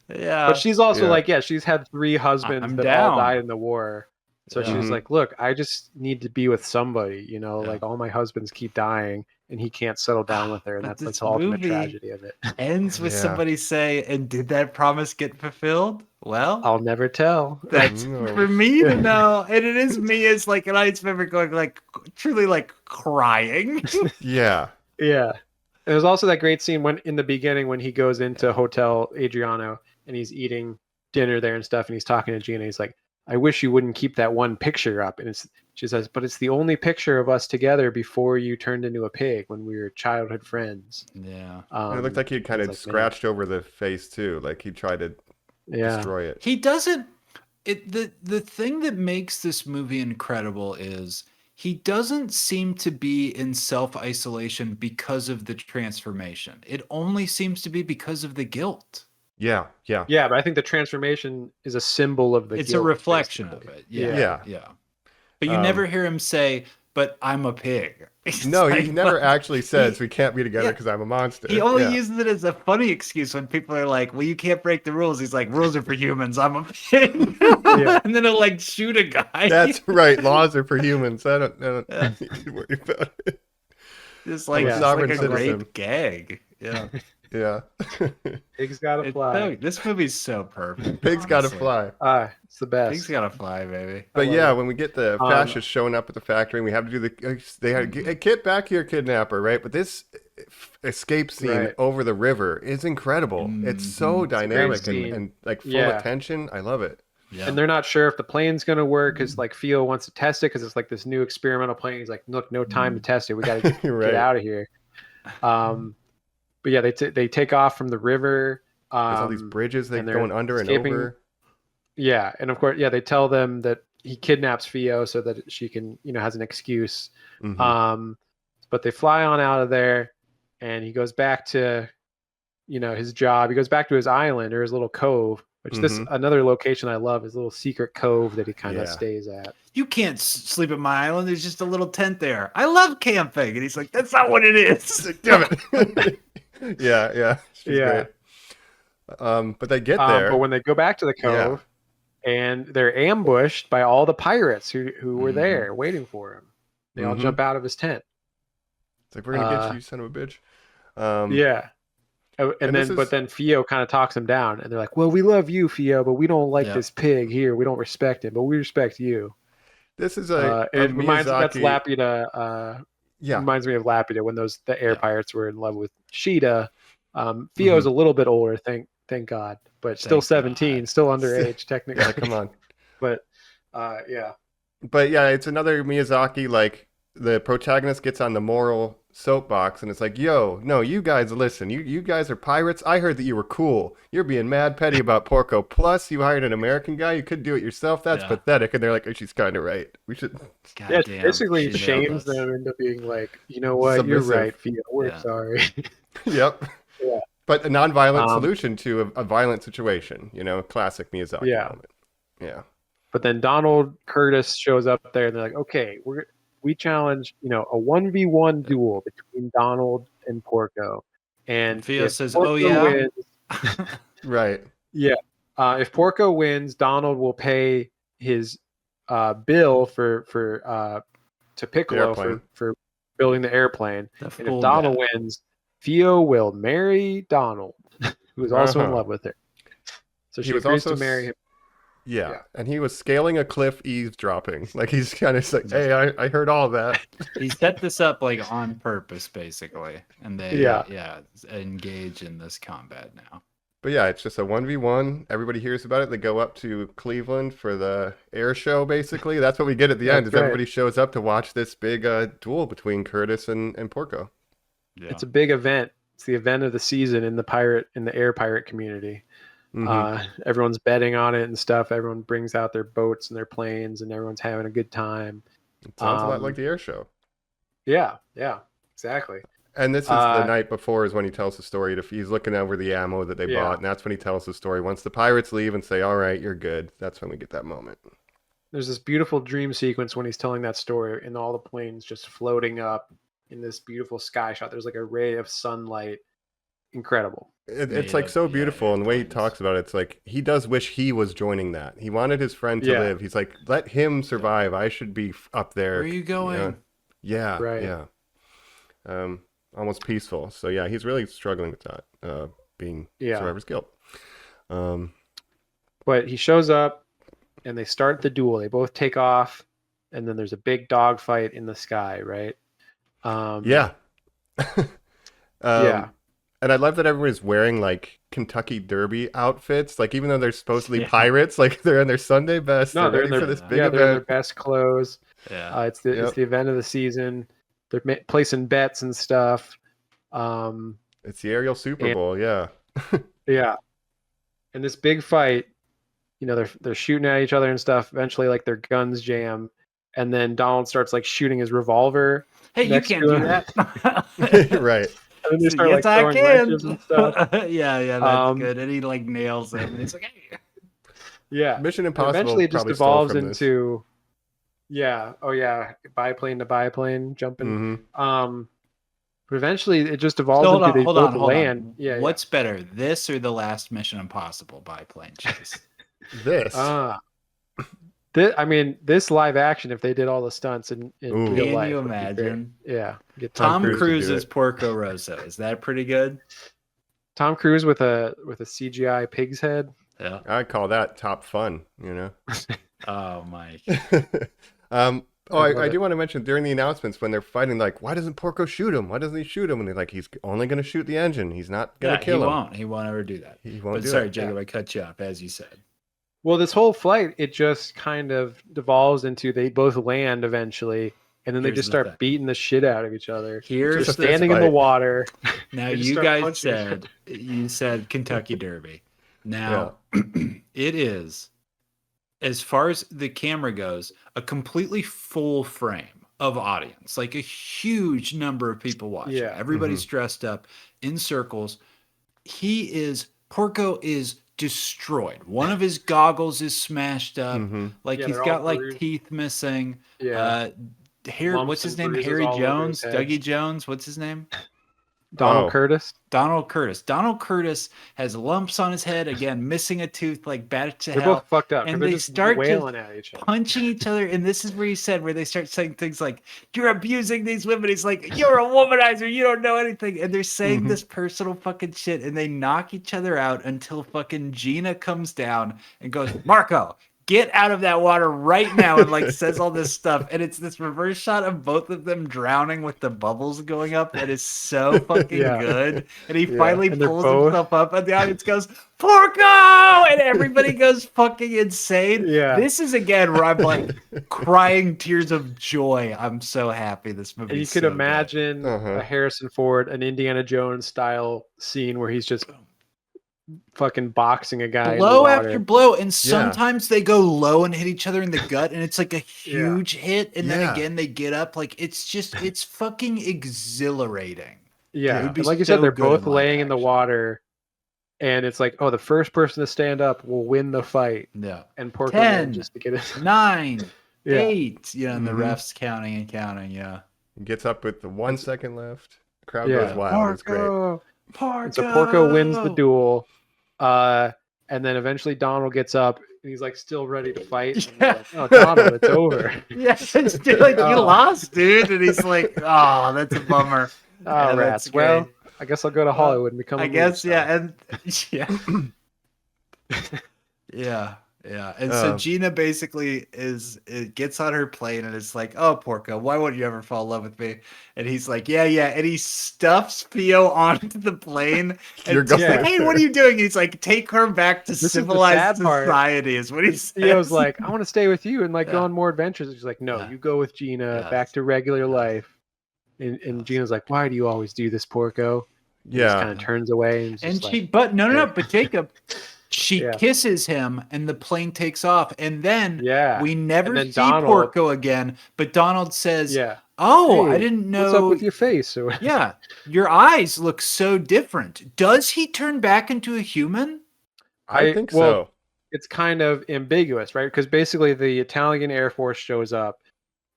but she's also like, she's had 3 husbands that all died in the war. So she's like, look, I just need to be with somebody, like all my husbands keep dying, and he can't settle down with her, and
But
that's
this
the ultimate
movie
tragedy of it.
ends with
Yeah.
somebody say, "And did that promise get fulfilled?" Well,
I'll never tell.
that's
No.
for me to know, and it is me as like an audience member going like truly like crying.
Yeah.
Yeah. And there's also that great scene when in the beginning when he goes into Hotel Adriano and he's eating dinner there and stuff, and he's talking to Gina. He's like, "I wish you wouldn't keep that one picture up." And she says, "But it's the only picture of us together before you turned into a pig when we were childhood friends."
Yeah.
And it looked like he had kind of
it's like,
scratched over the face too, like he tried to
Yeah.
destroy it.
He doesn't the thing that makes this movie incredible is he doesn't seem to be in self-isolation because of the transformation. It only seems to be because of the guilt.
Yeah, yeah.
Yeah, but I think the transformation is a symbol of the
It's a
guilt,
reflection
basically.
of it. Yeah.
Yeah.
Yeah. But you never hear him say, "But I'm a pig." It's
No,
like,
he never actually says
he-
we can't be together
yeah.
because I'm a monster.
He only
Yeah.
uses it as a funny excuse when people are like, "Well, you can't break the rules." He's like, "Rules are for humans. I'm a pig."
Yeah.
And then he'll like shoot a guy.
That's right. Laws are for humans. I don't need to worry about it.
Just like,
Yeah.
it's
Sovereign
like a
citizen.
great gag. Yeah.
Yeah.
Pigs gotta
It's
fly.
so- this movie's so perfect.
Pigs gotta
honestly.
fly.
It's the best.
Pigs gotta fly, baby.
But
love
yeah,
it.
when we get the fascists showing up at the factory, and we have to do they had get back here, kidnapper, right? But this escape scene
Right.
over the river is incredible. It's so dynamic
scene.
and like full
Yeah.
of tension. I love it.
Yeah.
And they're not sure if the plane's going to work because like Theo wants to test it because it's like this new experimental plane. He's like, "Look, no time to test it. We got to
Right.
get out of here." But yeah, they take off from the river.
There's all these bridges they're
and they're
going under and
escaping-
over.
Yeah, and of course, yeah, they tell them that he kidnaps Theo so that she can, has an excuse.
Mhm.
But they fly on out of there, and he goes back to, his job. He goes back to his island or his little cove, which this another location I love, his little secret cove that he kind of
Yeah.
stays at.
You can't sleep at my island. There's just a little tent there. I love camping. And he's like, "That's not what it is."
Damn it. yeah. She's
Yeah.
great. But they get there.
But when they go back to the cove, and they're ambushed by all the pirates who were there waiting for him, they all jump out of his tent.
It's like, we're gonna get you, son of a bitch.
Yeah.
and this
But then Theo kind of talks him down, and they're like, "Well, we love you, Theo, but we don't like
Yeah.
this pig here. We don't respect him, but we respect you."
This is a
It reminds me that's
Miyazaki-
Laputa.
Yeah.
Reminds me of Laputa when the air pirates were in love with Sheeta. Theo's a little bit older, thank God, but still
Thank
17,
God.
still underage technically.
Yeah, come on.
But yeah.
But yeah, it's another Miyazaki, like the protagonist gets on the moral soapbox and it's like, "Yo, no, you guys listen. You guys are pirates. I heard that you were cool. You're being mad petty about Porco. Plus, you hired an American guy. You could do it yourself. That's
Yeah.
pathetic." And they're like, "Oh, she's kind of right. We should."
God
Yeah,
damn,
basically
she
shames
nailed us.
them into being like, "You know what,
Submissive.
you're right, Theo. We're
Yeah.
sorry."
Yep.
Yeah.
But a nonviolent solution to a violent situation. Classic Miyazaki
Yeah.
moment. Yeah.
But then Donald Curtis shows up there, and they're like, "Okay, we challenge, a 1v1 duel between Donald and Porco." And
Theo
if
says,
Porco
"Oh, yeah?"
wins-
Right.
if Porco wins, Donald will pay his bill to Piccolo
airplane.
for building the airplane.
The
And
full
if Donald
debt.
wins, Theo will marry Donald, who is also in
Uh-huh.
love with her. So
He
she
was
agrees
also
to marry him.
Yeah.
Yeah.
And he was scaling a cliff eavesdropping. Like he's kind of like, "Hey, I heard all that."
He set this up like on purpose, basically, and they
Yeah.
engage in this combat now.
But yeah, it's just a 1v1. Everybody hears about it. They go up to Cleveland for the air show, basically. That's what we get at the end, is
That's right.
everybody shows up to watch this big duel between Curtis and Porco.
Yeah.
It's a big event. It's the event of the season in the air pirate community.
Mhm.
Everyone's betting on it and stuff. Everyone brings out their boats and their planes, and everyone's having a good time.
It sounds a lot like the air show.
Yeah, exactly.
And this is the night before is when he tells the story. He's looking over the ammo that they
Yeah.
bought, and that's when he tells the story. Once the pirates leave and say, "All right, you're good," that's when we get that moment.
There's this beautiful dream sequence when he's telling that story, and all the planes just floating up in this beautiful sky shot. There's like a ray of sunlight. Incredible.
It's like so beautiful, and the way he talks about it, it's like he does wish he was joining that. He wanted his friend to
Yeah.
live. He's like, "Let him survive. I should be up there."
Where are you going?
Yeah,
Right.
yeah. almost peaceful. So yeah, he's really struggling with that, being survivor's guilt.
But he shows up, and they start the duel. They both take off, and then there's a big dogfight in the sky, right?
Yeah.
Yeah.
And I love that everyone's wearing like Kentucky Derby outfits. Like even though they're supposedly pirates, like they're in their Sunday best.
No, they're in
ready
their
for this big
they're in their
event.
best clothes.
Yeah.
It's the event of the season. They're placing bets and stuff.
It's the Ariel Super Bowl. Yeah.
Yeah. And this big fight, they're shooting at each other and stuff. Eventually, like their guns jam, and then Donald starts like shooting his revolver.
Hey, you can't do that.
Right.
And then they start
Yes,
like throwing
I can.
wrenches and stuff.
yeah, that's good. And he like nails him. And he's like, hey.
Yeah.
Mission
And
Impossible.
eventually, it just
probably stole
evolves
from this.
into, biplane to biplane jumping.
Mhm.
But eventually, it just evolves
So
into they
hold
both
on.
land. Yeah.
What's better, this or the last Mission Impossible biplane chase?
This.
This live action, if they did all the stunts in
Ooh.
real
Can
life,
you
would be great.
imagine?
Yeah. Get
Tom
Cruise to
Cruise
do
is
it.
Porco Rosso. Is that pretty good?
Tom Cruise with a CGI pig's head.
Yeah.
I call that top fun.
Oh, Mike.
I do want to mention during the announcements when they're fighting, like, why doesn't Porco shoot him? Why doesn't he shoot him? And they're like, he's only going to shoot the engine. He's not going to kill him.
He won't ever do that.
He won't
But
do
sorry,
it.
Jacob, I cut you off, as you said.
Well, this whole flight, it just kind of devolves into they both land eventually, and then they
Here's
just
the
start
thing.
beating the shit out of each other.
Here's
Just
this
standing in the
fight.
water.
Now
They just
you
start
guys
punching.
you said Kentucky Derby. Now it is, as far as the camera goes, a completely full frame of audience, like a huge number of people watching.
Yeah.
Everybody's dressed up in circles. Porco is destroyed. One of his goggles is smashed up. Like
Yeah,
he's
they're
got
all
like
bruised.
teeth missing.
Yeah.
What's
Lumps
his
and
name?
bruises
Harry
all over
Jones,
his head.
Dougie Jones. What's his name?
Donald Curtis.
Donald Curtis. Donald Curtis has lumps on his head, again, missing a tooth, like bad to
They're
hell.
both fucked up. 'cause
And
they're
they
just
start
wailing
just
at each other.
punching each other. And this is where he said, where they start saying things like, you're abusing these women. He's like, you're a womanizer. You don't know anything. And they're saying this personal fucking shit. And they knock each other out until fucking Gina comes down and goes, Marco, get out of that water right now, and like says all this stuff. And it's this reverse shot of both of them drowning with the bubbles going up. That is so fucking good. And he finally
And they're
pulls
both-
himself up, and the audience goes, Porco! And everybody goes fucking insane.
Yeah.
This is again where I'm like crying tears of joy. I'm so happy this movie.
And you could imagine a Harrison Ford, an Indiana Jones style scene where he's just fucking boxing a guy.
blow
in the
after
water.
blow, and sometimes they go low and hit each other in the gut, and it's like a huge hit, and then again they get up. Like it's fucking exhilarating.
Yeah,
It would be
and like you
so
said, they're
good in
both
live
laying in the
action.
water, and it's like, oh, the first person to stand up will win the fight.
Yeah.
And Porco
10,
just to get it.
9,
Yeah.
8, and the refs counting and counting. Yeah.
He gets up with the 1 second left. The crowd
Yeah.
goes wild. It's great.
Porco.
And so Porco wins the duel, and then eventually Donald gets up and he's like still ready to fight. And they're like, oh, Donald, it's over.
Yeah, it's dude, like you lost, dude, and he's like, "Oh, that's a bummer."
Oh,
Yeah,
rats.
that's
Well,
great.
I guess I'll go to Hollywood and become.
I
a
guess,
movie star.
and yeah, and so Gina basically gets on her plane and it's like, "Oh, Porco, why wouldn't you ever fall in love with me?" And he's like, "Yeah," and he stuffs Theo onto the plane. And
You're
Tio's
going
like, "Hey, what are you doing?" He's like, "Take her back to
is the
civilized
sad part.
society," is what he says.
Theo's like, I want to stay with you and like go
Yeah.
on more adventures. He's like, no,
Yeah.
you go with Gina
Yes.
back to regular life. And Gina's like, why do you always do this, Porco? He just kind
Yeah.
of turns away and,
And
just
she,
like,
but no, but Jacob, she
Yeah.
kisses him, and the plane takes off, and then
yeah,
we never
And then
see
Donald-
Porco again. But Donald says,
yeah.
"Oh, I
Hey,
didn't know.
What's up with your face? Or
Yeah, your eyes look so different. Does he turn back into a human?"
I think
well,
so.
It's kind of ambiguous, right? Because basically the Italian Air Force shows up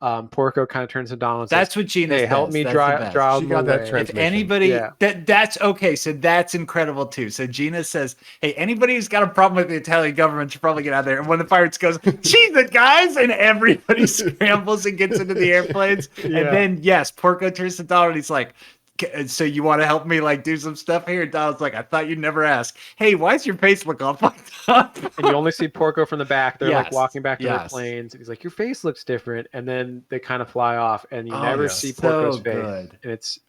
Porco kind of turns to Donald and
That's
says,
what Gina
hey,
says.
help me
That's the
draw
best.
draw
She
him
got that
away.
trans-
If anybody,
Yeah.
that's okay. So that's incredible too. So Gina says, "Hey, anybody who's got a problem with the Italian government should probably get out of there." And when the pirates goes, "Jesus, guys!" and everybody scrambles and gets into the airplanes,
Yeah.
and then yes, Porco turns to Donald. And he's like, "So you want to help me like do some stuff here?" And Donald's like, "I thought you'd never ask. Hey, why does your face look all fucked up?"
And you only see Porco from the back. They're like
Yes,
walking back to their
yes.
planes. And he's like, your face looks different. And then they kind of fly off and you
Oh,
never
yeah.
see
So
Porco's face.
good.
And it's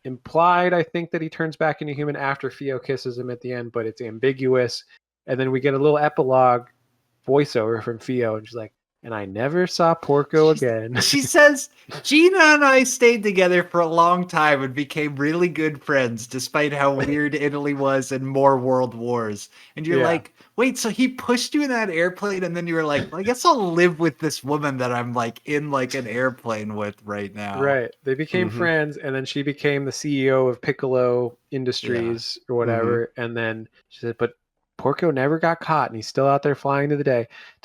implied, I think, that he turns back into human after Theo kisses him at the end, but it's ambiguous. And then we get a little epilogue voiceover from Theo. And she's like, and I never saw Porco again.
She says, Gina and I stayed together for a long time and became really good friends, despite how weird Italy was and more world wars. And you're
Yeah.
like, wait, so he pushed you in that airplane, and then you were like, well, I guess I'll live with this woman that I'm like in like an airplane with right now.
Right. They became
Mhm.
friends, and then she became the CEO of Piccolo Industries or whatever. And then she said, but Porco never got caught, and he's still out there flying to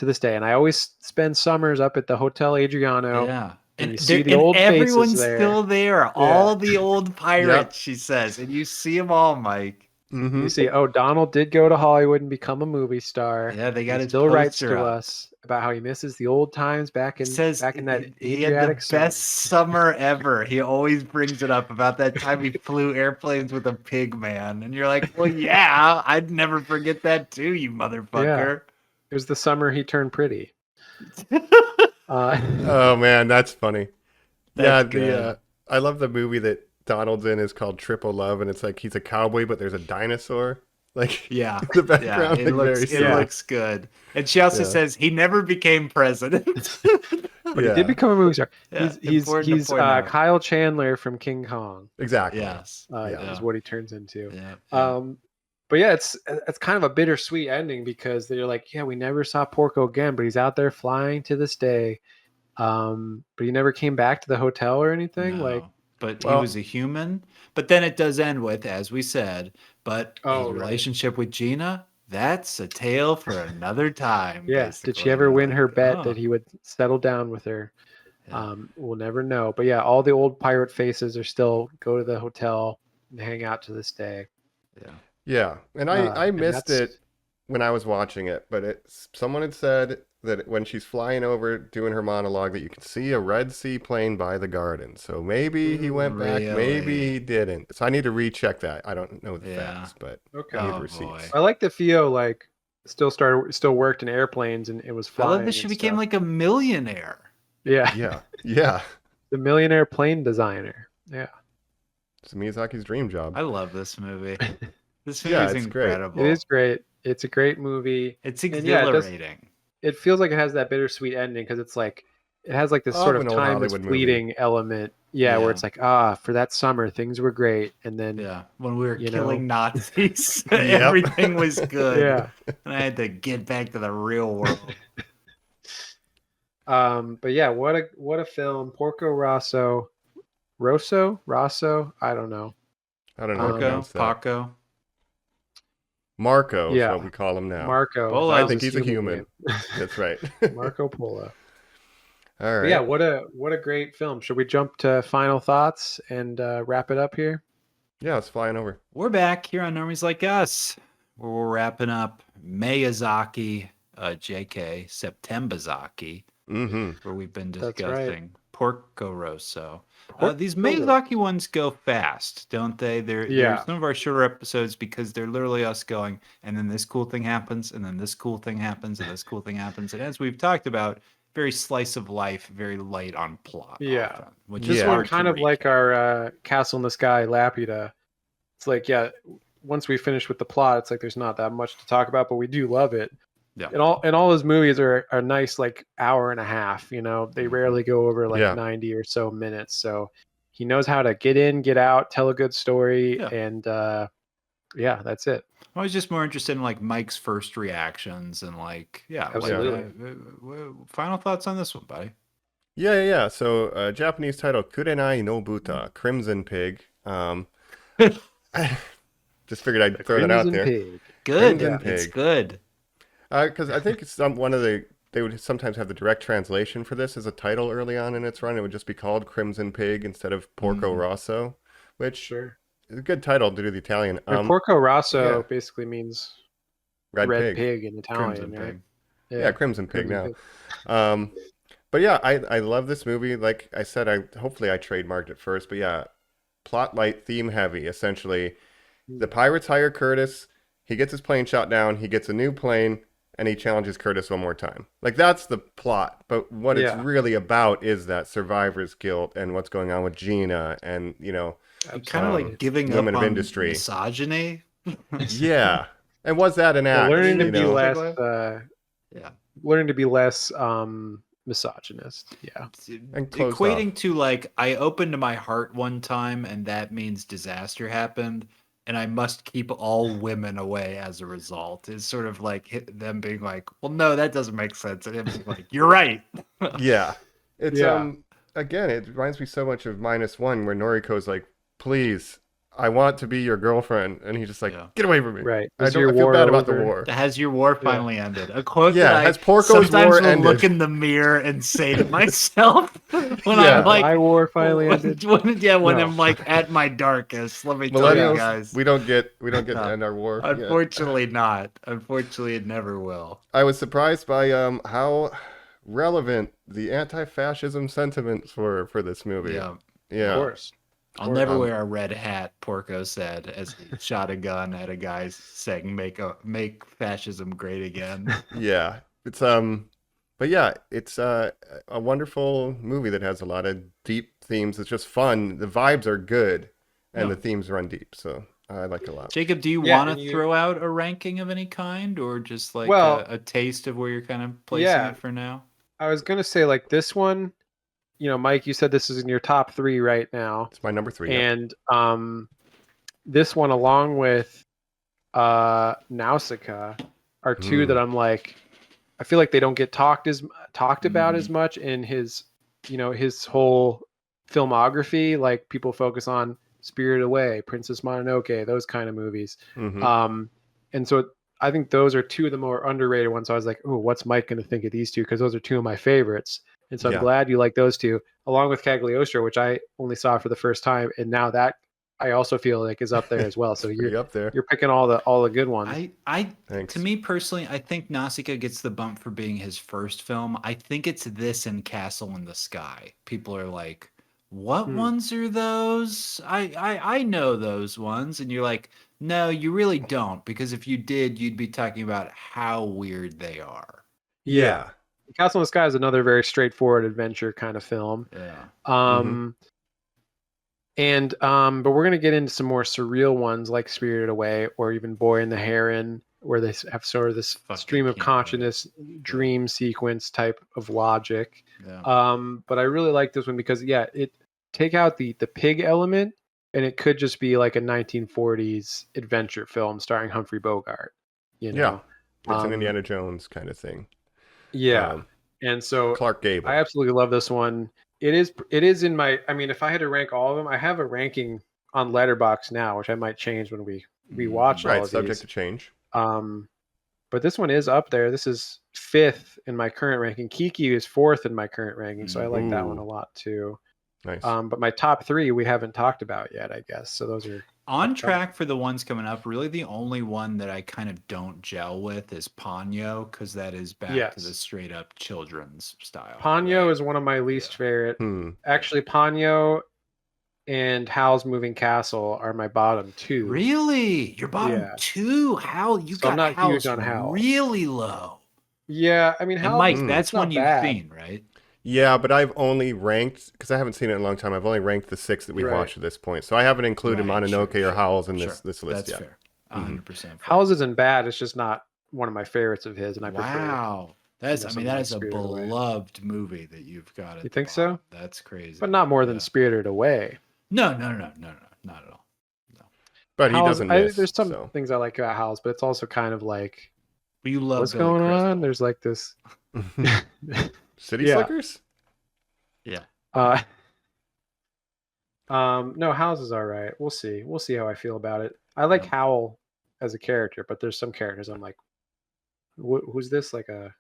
this day. And I always spend summers up at the Hotel Adriano.
Yeah.
And you
there-
see the old
everyone's
faces there.
still there. All the old pirates,
Yep.
she says. And you see them all, Mike.
Mhm.
You see, oh, Donald did go to Hollywood and become a movie star.
Yeah, they got
He
his
still writes
poster
to
up.
us about how he misses the old times back in
Says
that
he had the
Adriatic summer.
best summer ever. He always brings it up about that time he flew airplanes with a pig man. And you're like, well, yeah, I'd never forget that too, you motherfucker.
It was the summer he turned pretty.
Oh man, that's funny.
That's
yeah,
good.
I love the movie that Donald's in is called Triple Love, and it's like he's a cowboy, but there's a dinosaur. Like
Yeah.
the background,
it
like,
looks,
very
it
sad.
looks good. And she also
Yeah.
says he never became president.
But he did become a movie star.
Yeah,
he's
important to point out.
Kyle Chandler from King Kong.
Exactly.
Yes.
Is what he turns into.
Yeah.
But yeah, it's kind of a bittersweet ending because they're like, yeah, we never saw Porco again, but he's out there flying to this day. But he never came back to the hotel or anything.
No,
Like,
but he
Well-
was a human. But then it does end with, as we said, but
Oh,
his
right.
relationship with Gina, that's a tale for another time.
yeah, did she
basically.
ever win her
Like,
bet
oh.
that he would settle down with her?
Yeah.
We'll never know. But yeah, all the old pirate faces are still go to the hotel and hang out to this day.
Yeah.
Yeah, and I missed it when I was watching it, but someone had said that when she's flying over doing her monologue that you can see a Red Sea plane by the garden. So maybe he went back, maybe
Really?
he didn't. So I need to recheck that. I don't know the
Yeah.
facts, but
Okay.
I need
Oh,
receipts.
boy.
I like that Theo like still worked in airplanes and it was
I
flying.
love that she
and
became
stuff.
like a millionaire.
yeah,
Yeah.
the millionaire plane designer. Yeah,
It's Miyazaki's dream job.
I love this movie. This movie
Yeah,
is
it's great.
incredible.
it is great. It's a great movie.
It's
And yeah, it does-
exhilarating.
It feels like it has that bittersweet ending because it's like it has like this
Of
sort of
an old
time is
Hollywood movie.
fleeting element. Yeah,
Yeah.
where it's like for that summer things were great, and then
Yeah. When we were
You
killing Nazis,
Yep.
everything was good.
yeah.
And I had to get back to the real world.
But yeah, what a film. Porco Rosso. Rosso? I don't know.
I don't know. how to
Paco,
pronounce that.
Paco.
Marco is
Yeah.
what we call him now.
Marco.
Polo.
I
that was
think
his
he's a
human
human. That's right.
name. Marco Polo.
All
But
right.
yeah, what a great film. Should we jump to final thoughts and wrap it up here?
Yeah, it's flying over.
We're back here on Normies Like Us, where we're wrapping up Miyazaki, JK, Septembazaki,
Mm-hmm.
where we've been
That's right.
discussing Porco Rosso. These
Porco.
Miyazaki ones go fast, don't they? They're
Yeah.
some of our shorter episodes because they're literally us going, and then this cool thing happens, and then this cool thing happens, and this cool thing happens. And as we've talked about, very slice of life, very light on plot.
Yeah.
often, which
This
is
Yeah.
one
hard to
kind of
read.
like our Castle in the Sky Lapida. It's like, yeah, once we finish with the plot, it's like there's not that much to talk about, but we do love it.
Yeah.
And all his movies are nice, like hour and a half. You know, they rarely go over like
Yeah.
90 or so minutes. So he knows how to get in, get out, tell a good story,
Yeah.
and yeah, that's it.
I was just more interested in like Mike's first reactions and like, yeah,
Absolutely.
Final thoughts on this one, buddy?
Yeah. So, Japanese title Kurenai no Buta, Crimson Pig. I just figured I'd throw that out
Crimson
there.
Pig.
Good.
Crimson
It's
Pig.
good.
Because I think it's one of the they would sometimes have the direct translation for this as a title early on in its run. It would just be called Crimson Pig instead of Porco Rosso, which
Sure.
is a good title to do the Italian.
And Porco Rosso
yeah.
basically means
Red Pig.
in Italian,
Crimson
right?
Pig.
Yeah, Crimson Pig
Crimson
now. But yeah, I love this movie. Like I said, hopefully I trademarked it first. But yeah, plot light, theme heavy. Essentially, the pirates hire Curtis. He gets his plane shot down. He gets a new plane, and he challenges Curtis one more time. Like that's the plot. But what it's really about is that survivor's guilt and what's going on with Gina, and
Kind of like giving up
women of
on
industry.
misogyny.
Yeah, and was that an act?
Learning to be
know?
less,
Yeah.
learning to be less misogynist. Yeah.
And closed
Equating
off.
to like, I opened my heart one time and that means disaster happened and I must keep all women away as a result. It's sort of like them being like, well, no, that doesn't make sense. And him being like, you're right.
Yeah. It's
Yeah.
Again, it reminds me so much of -1 where Noriko's like, please, I want to be your girlfriend, and he's just like,
Yeah.
get away from me.
Right.
I
Is your
feel
war
bad about the
over?
war.
Has your war finally ended? A quote that I
has Porco's
sometimes
war
will
ended?
look in the mirror and say to myself when
Yeah.
I'm like,
My war finally ended.
when
No.
I'm like at my darkest. Let me tell you
Millennials,
guys.
we don't get to
No.
end our war. yet.
Unfortunately not. Unfortunately, it never will.
I was surprised by how relevant the anti-fascism sentiments were for this movie.
Yeah.
Yeah.
Of course.
I'll never wear a red hat, Porco said as he shot a gun at a guy saying make fascism great again.
Yeah. It's but yeah, it's a wonderful movie that has a lot of deep themes. It's just fun. The vibes are good and
Yeah.
the themes run deep. So I like it a lot.
Jacob, do you
Yeah,
want
and
to
you-
throw out a ranking of any kind or just like
Well,
a taste of where you're kind of placing
yeah.
it for now?
I was gonna say like this one, Mike, you said this is in your top 3 right now.
It's my number 3. yeah.
And this one along with Nausicaa are two that I'm like, I feel like they don't get talked about as much in his his whole filmography. Like people focus on Spirited Away, Princess Mononoke, those kind of movies.
Mhm.
And so I think those are two of the more underrated ones. So I was like, oh, what's Mike going to think of these two? Because those are two of my favorites. And so
Yeah.
I'm glad you like those two, along with Cagliostro, which I only saw for the first time, and now that I also feel like is up there as well. So
Pretty up there.
you're picking all the good ones.
Thanks.
To me personally, I think Nausicaa gets the bump for being his first film. I think it's this and Castle in the Sky. People are like, what ones are those? I know those ones. And you're like, no, you really don't. Because if you did, you'd be talking about how weird they are.
Yeah.
Castle in the Sky is another very straightforward adventure kind of film.
Yeah.
But we're gonna get into some more surreal ones like Spirited Away or even Boy and the Heron, where they have sort of this
Fucking
stream of
can't
consciousness dream sequence type of logic.
Yeah.
But I really like this one because it take out the pig element and it could just be like a 1940s adventure film starring Humphrey Bogart.
Yeah. It's an
Um,
Indiana Jones kind of thing.
Yeah. And so
Clark Gable.
I absolutely love this one. It is in my, I mean, if I had to rank all of them, I have a ranking on Letterboxd now, which I might change when we watch all
Right,
of
subject
these.
to change.
But this one is up there. This is 5th in my current ranking. Kiki is 4th in my current ranking, so I like that one a lot too.
Nice.
But my top 3 we haven't talked about yet, I guess. So those are
On track for the ones coming up. Really, the only one that I kind of don't gel with is Ponyo, because that is back to the straight up children's style.
Ponyo is one of my least favorite. Actually, Ponyo and Howl's Moving Castle are my bottom 2.
Really? Your bottom 2? How you
So
got
I'm not
Howl's
huge on Howl.
really low?
Yeah, I mean,
And
Howl,
Mike, that's
it's not
one you've
bad.
seen, right?
Yeah, but I've only ranked, because I haven't seen it in a long time, I've only ranked the 6 that we've
Right.
watched at this point. So I haven't included
Right,
Mononoke
sure,
or Howl's in this list
That's
yet.
fair. 100%. fair.
Howl's isn't bad. It's just not one of my favorites of his, and I prefer.
Wow. That's I
something
mean, that
like
is a
Spirited Away.
beloved movie that you've got. At
You
the
think so?
bottom. That's crazy.
But not more than Spirited Away.
No, not at all.
But he
Howl's-
doesn't miss.
there's some
so.
things I like about Howl's, but it's also kind of like,
But you love
what's
Billy
going
Crystal.
on? There's like this.
City
Yeah.
Slickers?
Yeah.
No, Howl's is all right. We'll see. We'll see how I feel about it. I like Howl as a character, but there's some characters I'm like, who's this? Like a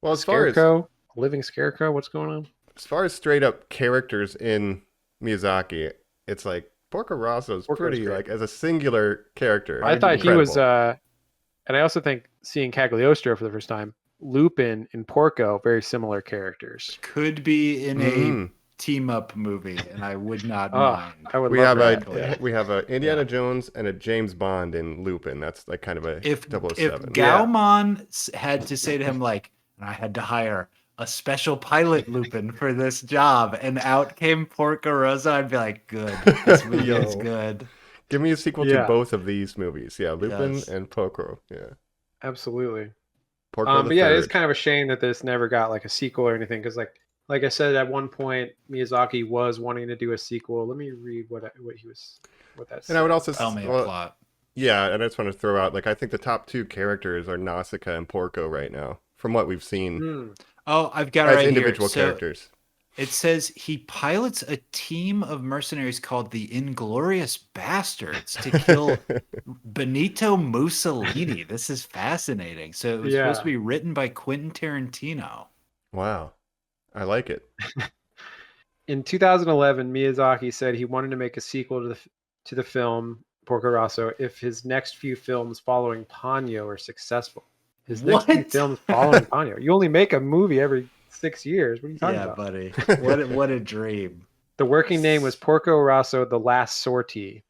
Well, as far as
Scarecrow, living scarecrow. What's going on?
straight up characters in Miyazaki, it's like Porco Rosso's
Porco's
pretty
great.
like as a singular character.
I thought he was,
incredible.
and I also think seeing Cagliostro for the first time, Lupin and Porco, very similar characters.
Could be in
Mhm.
a team up movie, and I would not
Oh,
mind.
I would
We
love
have
that.
a Indiana
Yeah.
Jones and a James Bond in Lupin. That's like kind of a
If
007.
Gaumon had to say to him like, I had to hire a special pilot Lupin for this job, and out came Porco Rosso, I'd be like, good. This movie is
Yo.
good.
Give me a sequel
Yeah.
to both of these movies. Yeah, Lupin
Yes.
and Porco. Yeah,
Absolutely.
Porco
But yeah, it is
III.
kind of a shame that this never got like a sequel or anything, because like I said, at one point Miyazaki was wanting to do a sequel. Let me read what that
And I would also
Tell me a
well,
plot.
yeah, and I just want to throw out like I think the top two characters are Nausicaa and Porco right now, from what we've seen
Oh, I've got it
as
right
individual
here. So
characters.
it says he pilots a team of mercenaries called the Inglorious Bastards to kill Benito Mussolini. This is fascinating. So it was supposed to be written by Quentin Tarantino.
Wow, I like it.
In 2011, Miyazaki said he wanted to make a sequel to the film Porco Rosso if his next few films following Ponyo are successful. His next few
What?
films following Ponyo. You only make a movie every 6 years. What are you talking
Yeah,
about?
buddy. What a dream.
The working name was Porco Rosso: The Last Sortie.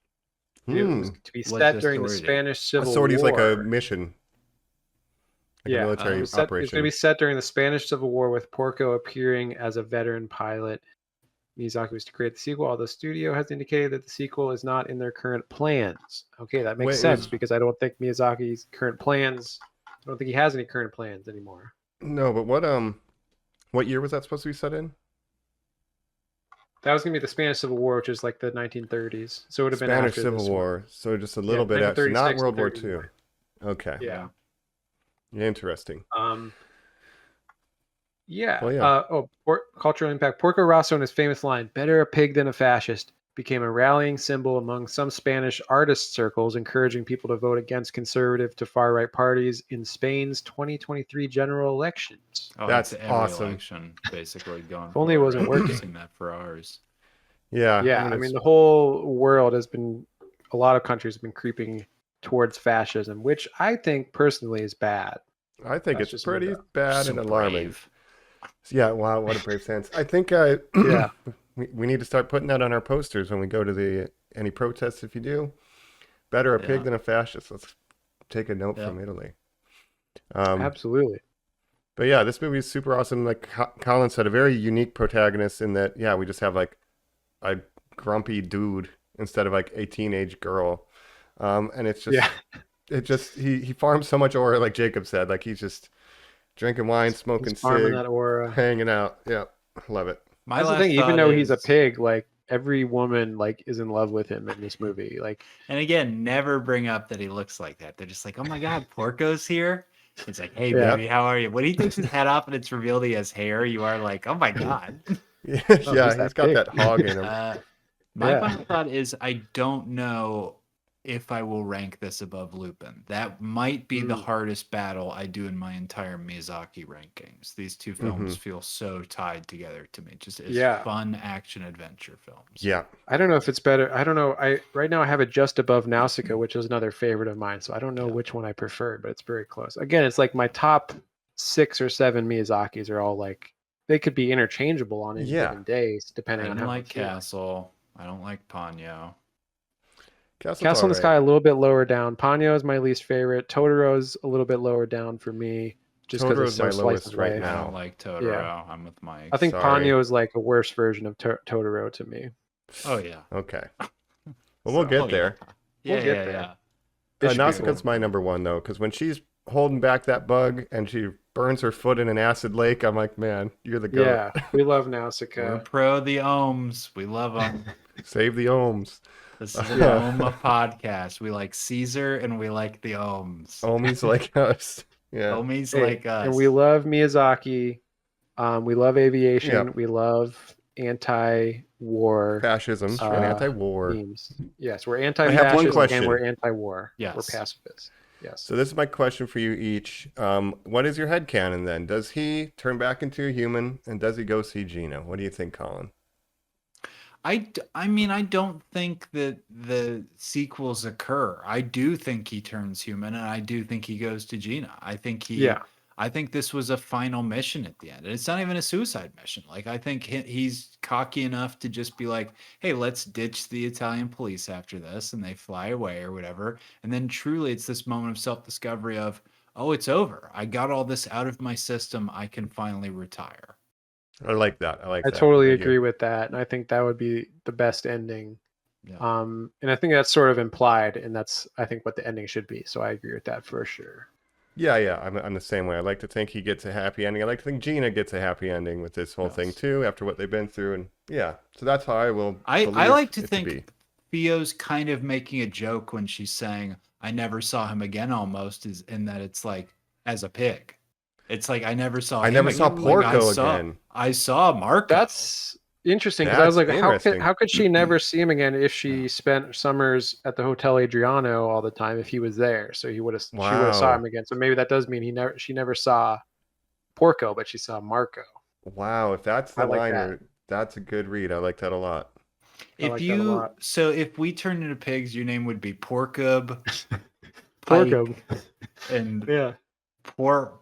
It was to be
What's
set
the
during the
sortie?
Spanish
A
Civil
sortie is
War.
like a mission, like a military
It's going
operation.
to be set during the Spanish Civil War, with Porco appearing as a veteran pilot. Miyazaki was to create the sequel, although the studio has indicated that the sequel is not in their current plans. Okay, that makes
Wait,
sense because I don't think Miyazaki's current plans. I don't think he has any current plans anymore.
No, but what year was that supposed to be set in?
That was going to be the Spanish Civil War, which is like the 1930s. So it would have been
Spanish
after
Civil
this
War, so just a little
Yeah,
bit after, not
1936
World War
to
II.
39.
Okay.
one. Yeah.
Interesting.
Yeah.
Well, yeah.
Cultural impact. Porco Rosso and his famous line, "Better a pig than a fascist," became a rallying symbol among some Spanish artist circles, encouraging people to vote against conservative to far-right parties in Spain's 2023 general elections.
Oh,
That's
it's every
awesome.
election, basically going.
If only it
for
wasn't working.
using that for ours.
Yeah.
Yeah, I mean, the whole world has been, a lot of countries have been creeping towards fascism, which I think personally is bad.
I think
That's
it's
just me,
pretty
though.
bad
So
and alarming.
brave.
Yeah, wow, what a brave stance. I think
Yeah.
we need to start putting that on our posters when we go to any protests if you do. Better a pig
Yeah.
than a fascist. Let's take a note
Yeah.
from Italy.
Absolutely.
But yeah, this movie is super awesome. Like Colin said, a very unique protagonist in that, yeah, we just have like a grumpy dude instead of like a teenage girl. And it's just, he farms so much aura, like Jacob said. Like he's just drinking wine, smoking
He's farming
cig,
that aura.
hanging out. Yeah, love it.
My
That's the
last
thing. Even
thought
though he's a
is-
pig, like every woman like is in love with him in this movie. Like,
And again, never bring up that he looks like that. They're just like, oh my God, Porco's here. It's like, hey,
Yeah.
baby, how are you? When he takes his hat off and it's revealed he has hair, you are like, oh my God.
Yeah,
he's
he's
that
got
pig.
that hog in him.
My
Yeah.
final thought is I don't know if I will rank this above Lupin. That might be the hardest battle I do in my entire Miyazaki rankings. These two films feel so tied together to me, just as
Yeah.
fun action adventure films.
Yeah.
I don't know if it's better. I don't know. Right now I have it just above Nausicaa, which is another favorite of mine. So I don't know which one I prefer, but it's very close. Again, it's like my top 6 or 7 Miyazakis are all like, they could be interchangeable on any given days,
I
depending on
don't
how
like
I feel.
Castle. I don't like Ponyo.
Castle in the Sky a little bit lower down. Ponyo is my least favorite. Totoro's a little bit lower down for me, just because it's
Totoro's
so
my
slice
lowest
of
right
life.
I
now.
don't like Totoro. I'm with Mike.
I think
Sorry.
Ponyo is like a worse version of Totoro to me.
Oh yeah.
Okay. Well, we'll get there.
Yeah,
We'll get
yeah,
there.
yeah.
It should be
Nausicaa's
cool.
my number one though, because when she's holding back that bug and she burns her foot in an acid lake, I'm like, man, you're the goat.
Yeah, we love
We're
Nausicaa.
pro the ohms. We love them.
Save the ohms.
This is an Oma podcast. We like Caesar and we like the ohms.
Ohmies like us. Yeah.
Homies
Hey,
like us.
and we love Miyazaki. We love aviation.
Yep.
We love anti-war
Fascism and anti-war.
themes. Yes, we're
have one
anti-fascist
question.
and we're anti-war.
Yes.
We're pacifists. Yes.
So this is my question for you each. What is your headcanon then? Does he turn back into a human, and does he go see Gina? What do you think, Colin?
I mean, I don't think that the sequels occur. I do think he turns human, and I do think he goes to Gina.
Yeah.
I think this was a final mission at the end. And it's not even a suicide mission. Like, I think he's cocky enough to just be like, hey, let's ditch the Italian police after this, and they fly away or whatever. And then truly, it's this moment of self-discovery of, oh, it's over. I got all this out of my system. I can finally retire.
I like that. I like
I
that.
totally
Thank you.
agree with that, and I think that would be the best ending.
Yeah.
And I think that's sort of implied, and that's I think what the ending should be. So I agree with that for sure.
Yeah. I'm the same way. I like to think he gets a happy ending. I like to think Gina gets a happy ending with this whole thing
Yes.
too, after what they've been through. And yeah, so that's how I will.
I
believe
like to
it
think
be.
Theo's kind of making a joke when she's saying, I never saw him again almost, is in that it's like as a pig. It's like I never saw
I
him
never saw
again. Like,
Porco again.
I saw Marco.
That's interesting because I was
That's
like,
interesting.
how could she never see him again if she spent summers at the Hotel Adriano all the time if he was there? So she would have saw
Wow.
him again. So maybe that does mean she never saw Porco, but she saw Marco.
Wow, if that's the
I like
line,
that.
that's a good read. I like that a lot.
I like that a lot.
So if we turned into pigs, your name would be Porcub,
Porco.
Pike, and
Yeah.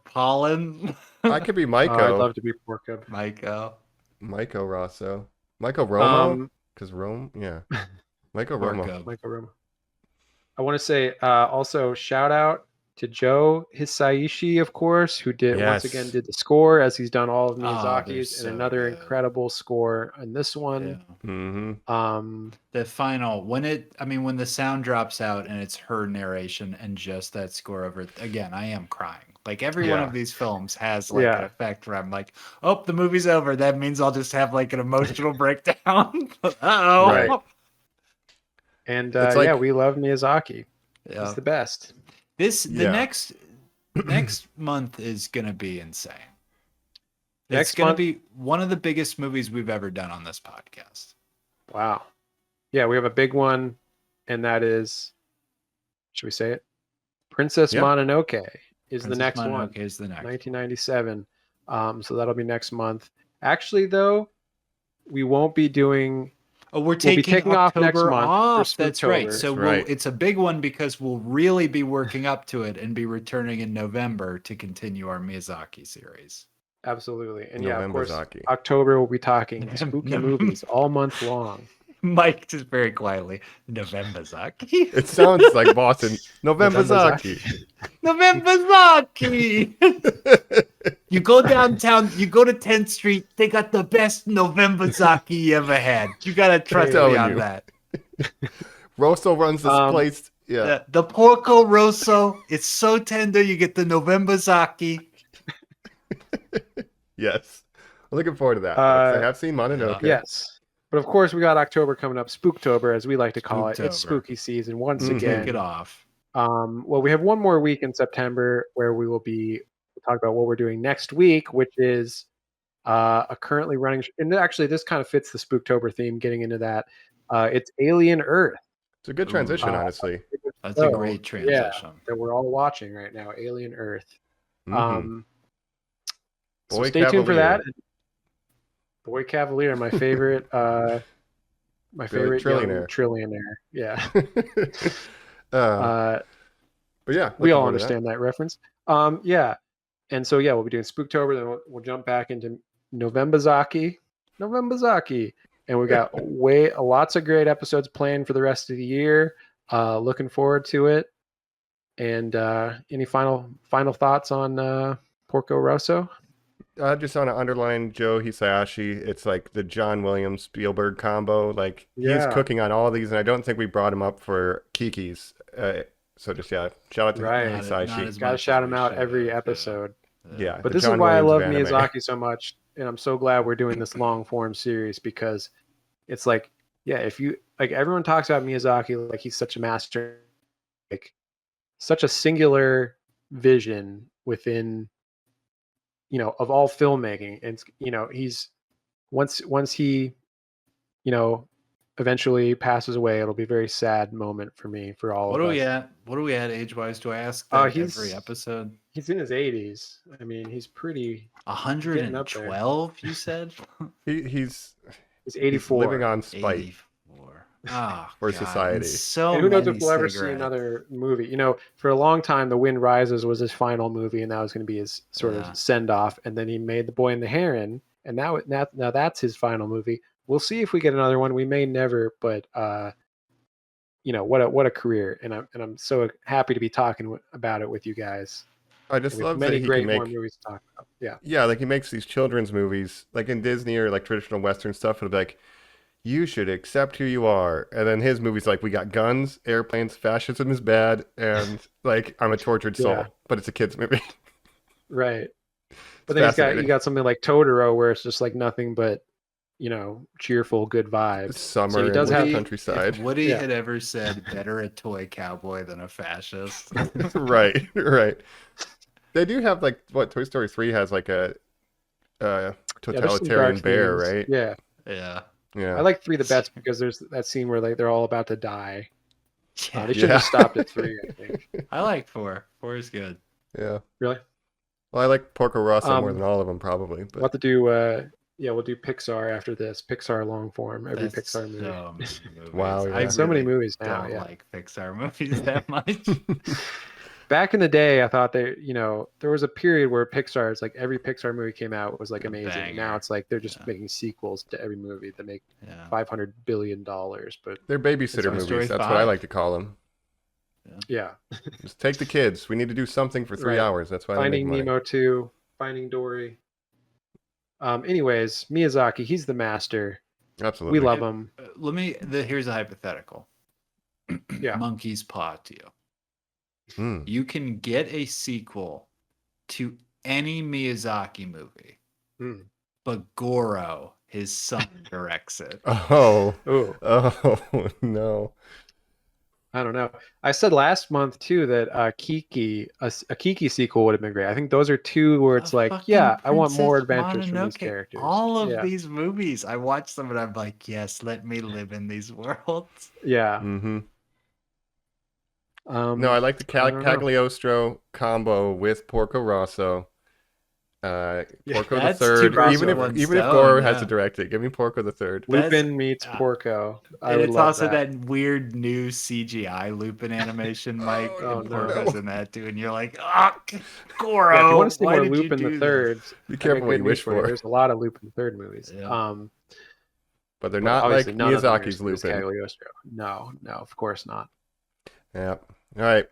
Pollen.
I could be
I'd
Myco.
love to be Porco.
Myco.
Myco Rosso. Myco Romo? Because Rome? Yeah. Myco Romo.
Porcub.
Michael Roma. I want to say also shout out to Joe Hisaishi, of course, who once again
Yes.
did the score as he's done all of
Oh, they're
Miyazaki's,
so
and another
good.
incredible score on this one.
Yeah.
Mm-hmm.
The final when the sound drops out and it's her narration and just that score over it, again, I am crying. Like every one
Yeah.
of these films has like an effect where I'm like, oh, the movie's over. That means I'll just have like an emotional breakdown. Uh-oh.
Right.
And
It's like-
we love Miyazaki.
Yeah.
He's the best.
Yeah.
Next month is gonna be insane.
Next
It's gonna
month-
be one of the biggest movies we've ever done on this podcast.
Wow. Yeah, we have a big one, and that is, should we say it? Princess
Yeah.
Mononoke is the
Princess
next one.
Mononoke is the next.
1997. So that'll be next month. Actually, though, we won't be doing.
Oh,
We'll be taking off next
October
month for
off. That's right.
Spooktober.
So
That's right.
it's a big one because we'll really be working up to it and be returning in November to continue our Miyazaki series.
Absolutely. And yeah, of course,
Novembazaki.
October we'll be talking spooky
November.
movies all month long.
Mike just very quietly, Novembazaki.
It sounds like Boston. Novembazaki.
Novembazaki. You go downtown, you go to 10th Street, they got the best Novembazaki you ever had. You gotta trust me
telling
on
you.
that.
Rosso runs this place. Yeah.
The Porco Rosso, it's so tender. You get the Novembazaki.
Yes. I'm looking forward to that. I have seen Mononoke.
Yes. But of course, we got October coming up, Spooktober, as we like to call it. It's
Spooktober.
spooky season once
Mhm.
again.
Kick it off.
Well, we have one more week in September where we will be talk about what we're doing next week, which is a currently running. And actually, this kind of fits the Spooktober theme. Getting into that, it's Alien Earth.
It's a good transition, honestly.
That's a great transition.
that we're all watching right now. Alien Earth.
Mhm.
So
Boy
stay tuned for
Cavalier.
that. Boy Cavalier, my favorite. My favorite young trillionaire. Yeah.
But yeah,
We
looking
all
forward to
understand that reference. Yeah. And so we'll be doing Spooktober, then we'll jump back into Novembazaki. And we got lots of great episodes planned for the rest of the year. Looking forward to it. And any final thoughts on Porco Rosso?
I just want to underline Joe Hisaishi. It's like the John Williams Spielberg combo. Like he's cooking on all these, and I don't think we brought him up for Kiki's. So just shout out to Hisaishi.
Got to shout him out every episode.
Yeah,
But
the
this
John
is why
Williams
I
of
love
anime.
Miyazaki so much, and I'm so glad we're doing this long form series because it's like, yeah, if you like, everyone talks about Miyazaki like he's such a master, like such a singular vision within, of all filmmaking. And he's once he, eventually passes away, it'll be a very sad moment for me, for all
What
of
are we
us.
at? What are we at age-wise? Do I ask that every
He's
episode?
he's in his 80s. I mean, he's getting up there.
112, you said?
He's
He's
he's living
84.
on spite
84. Oh,
for
God. And
society.
so
And who knows if
many
we'll ever see
cigarettes.
another movie. You know, for a long time, The Wind Rises was his final movie, and that was going to be his sort
Yeah.
of send off. And then he made The Boy and the Heron, and now that's his final movie. We'll see if we get another one. We may never, but you know, what a career, and I'm so happy to be talking about it with you guys.
I just
And we have
love that
many
he
great
can
more
make
movies to talk about. Yeah,
yeah, like he makes these children's movies, like in Disney or like traditional Western stuff. It'll be like, you should accept who you are, and then his movies like we got guns, airplanes, fascism is bad, and like I'm a tortured soul,
Yeah.
but it's a kids movie.
right. But then you got something like Totoro, where it's just like nothing but, you know, cheerful, good vibes.
Summer
So he
in
does
the
have
countryside.
If Woody
Yeah.
had ever said, better a toy cowboy than a fascist.
Right. They do have like what Toy Story 3 has like a
there's some
totalitarian
dark
bear,
themes.
right?
Yeah.
Yeah.
Yeah.
I like 3 the best because there's that scene where they're all about to die.
Yeah.
They should have stopped at 3, I think.
I like 4. 4 is good.
Yeah.
Really?
Well, I like Porco Rosso more
Um,
than all of them, probably. But
We'll have to do we'll do Pixar after this. Pixar long form, every
That's
Pixar movie.
so many movies.
Wow, yeah.
I
So many
really
movies now,
don't
yeah.
like Pixar movies that much.
Back in the day, I thought there was a period where Pixar, it's like every Pixar movie came out was like amazing.
Banger.
Now it's like they're just
Yeah.
making sequels to every movie that make
Yeah.
$500 billion. But
they're babysitter
Toy
movies.
Story
That's what
5.
I like to call them.
yeah,
Just take the kids. We need to do something for 3
Right.
hours. That's why they make
Finding
money.
Nemo 2, Finding Dory. Anyways, Miyazaki, he's the master.
Absolutely.
We love him.
Here's a hypothetical.
Yeah.
Monkey's Paw to you.
Hmm.
You can get a sequel to any Miyazaki movie,
Hmm.
but Goro, his son, directs it.
Oh.
Oh,
Oh no.
I don't know. I said last month too that Kiki, a Kiki sequel would have been great. I think those are 2 where it's
A
like,
fucking
yeah, I want more
Princess
adventures from these
Mononoke.
characters.
All of
yeah.
these movies, I watch them and I'm like, yes, let me live in these worlds.
Yeah.
Mm-hmm.
No,
I like the
I don't know.
Cagliostro combo with Porco Rosso. Porco the
That's
third.
two
Even
Rosso
if
stone,
Goro has
yeah.
to direct it, give me Porco the third.
Lupin meets
yeah.
Porco. I
And
would
it's
love
also
that.
that weird new CGI Lupin animation, Mike.
Oh,
and
no.
Porco's in that too, and you're like, ah, Goro.
Yeah, if you want to see
why
more
did you
Lupin
do
the
this?"
Third,
Be
I got
careful what
good
you
news
wish for.
There's a lot of Lupin the Third movies.
Yeah.
But they're
Well,
not like
obviously none of them are
Miyazaki's
as good as
Lupin.
Cagliostro. No, of course not.
Yeah. All right.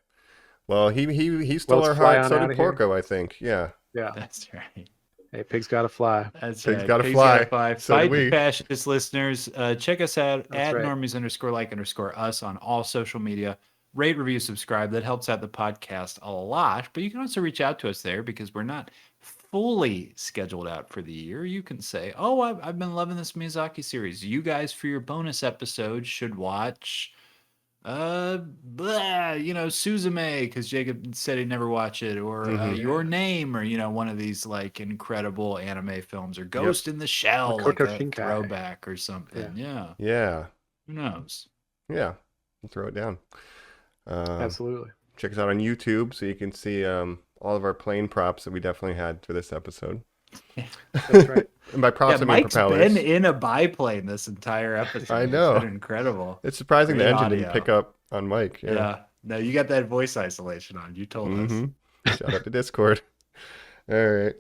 Well, he stole
let's
our
fly
heart.
on
So
outta
did
here.
Porco, I think. Yeah.
Yeah.
That's right.
Hey, pigs gotta fly.
That's
Pigs
right.
gotta
Pigs
fly.
gotta fly.
So do
Fight
we.
the fascist listeners. Check us out
That's
at
right.
normies_like_us on all social media. Rate, review, subscribe. That helps out the podcast a lot. But you can also reach out to us there because we're not fully scheduled out for the year. You can say, oh, I've been loving this Miyazaki series. You guys, for your bonus episode, should watch Suzume, because Jacob said he'd never watch it, or Your Name, or one of these like incredible anime films, or Ghost in the Shell, like
Makoto
a
Shinkai.
throwback or something. Yeah.
Yeah.
Who knows?
Yeah. We'll throw it down.
Absolutely.
Check us out on YouTube so you can see all of our plane props that we definitely had for this episode.
That's right.
And by props,
Yeah,
I mean
Mike's
propellers.
been in a biplane this entire episode.
I know.
It's been incredible.
It's surprising the
Great
engine didn't
audio.
pick up on Mike.
Yeah. No, you got that voice isolation on. You told us.
Mhm. Shout out to Discord. All right.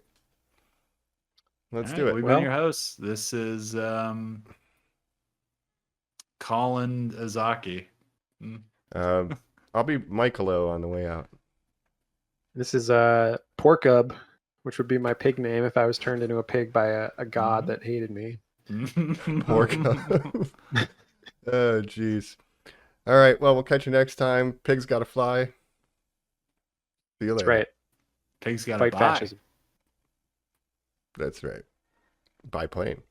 Let's
All
do
right,
it.
We've
Well-
been your hosts. This is Colin Azaki.
I'll be Michaelo on the way out.
This is Porcub, which would be my pig name if I was turned into a pig by a god that hated me.
Porco. Oh, jeez. All right. Well, we'll catch you next time. Pigs gotta fly. See you later.
That's right.
Pigs got to
Fight
buy.
fascism.
That's right. By plane.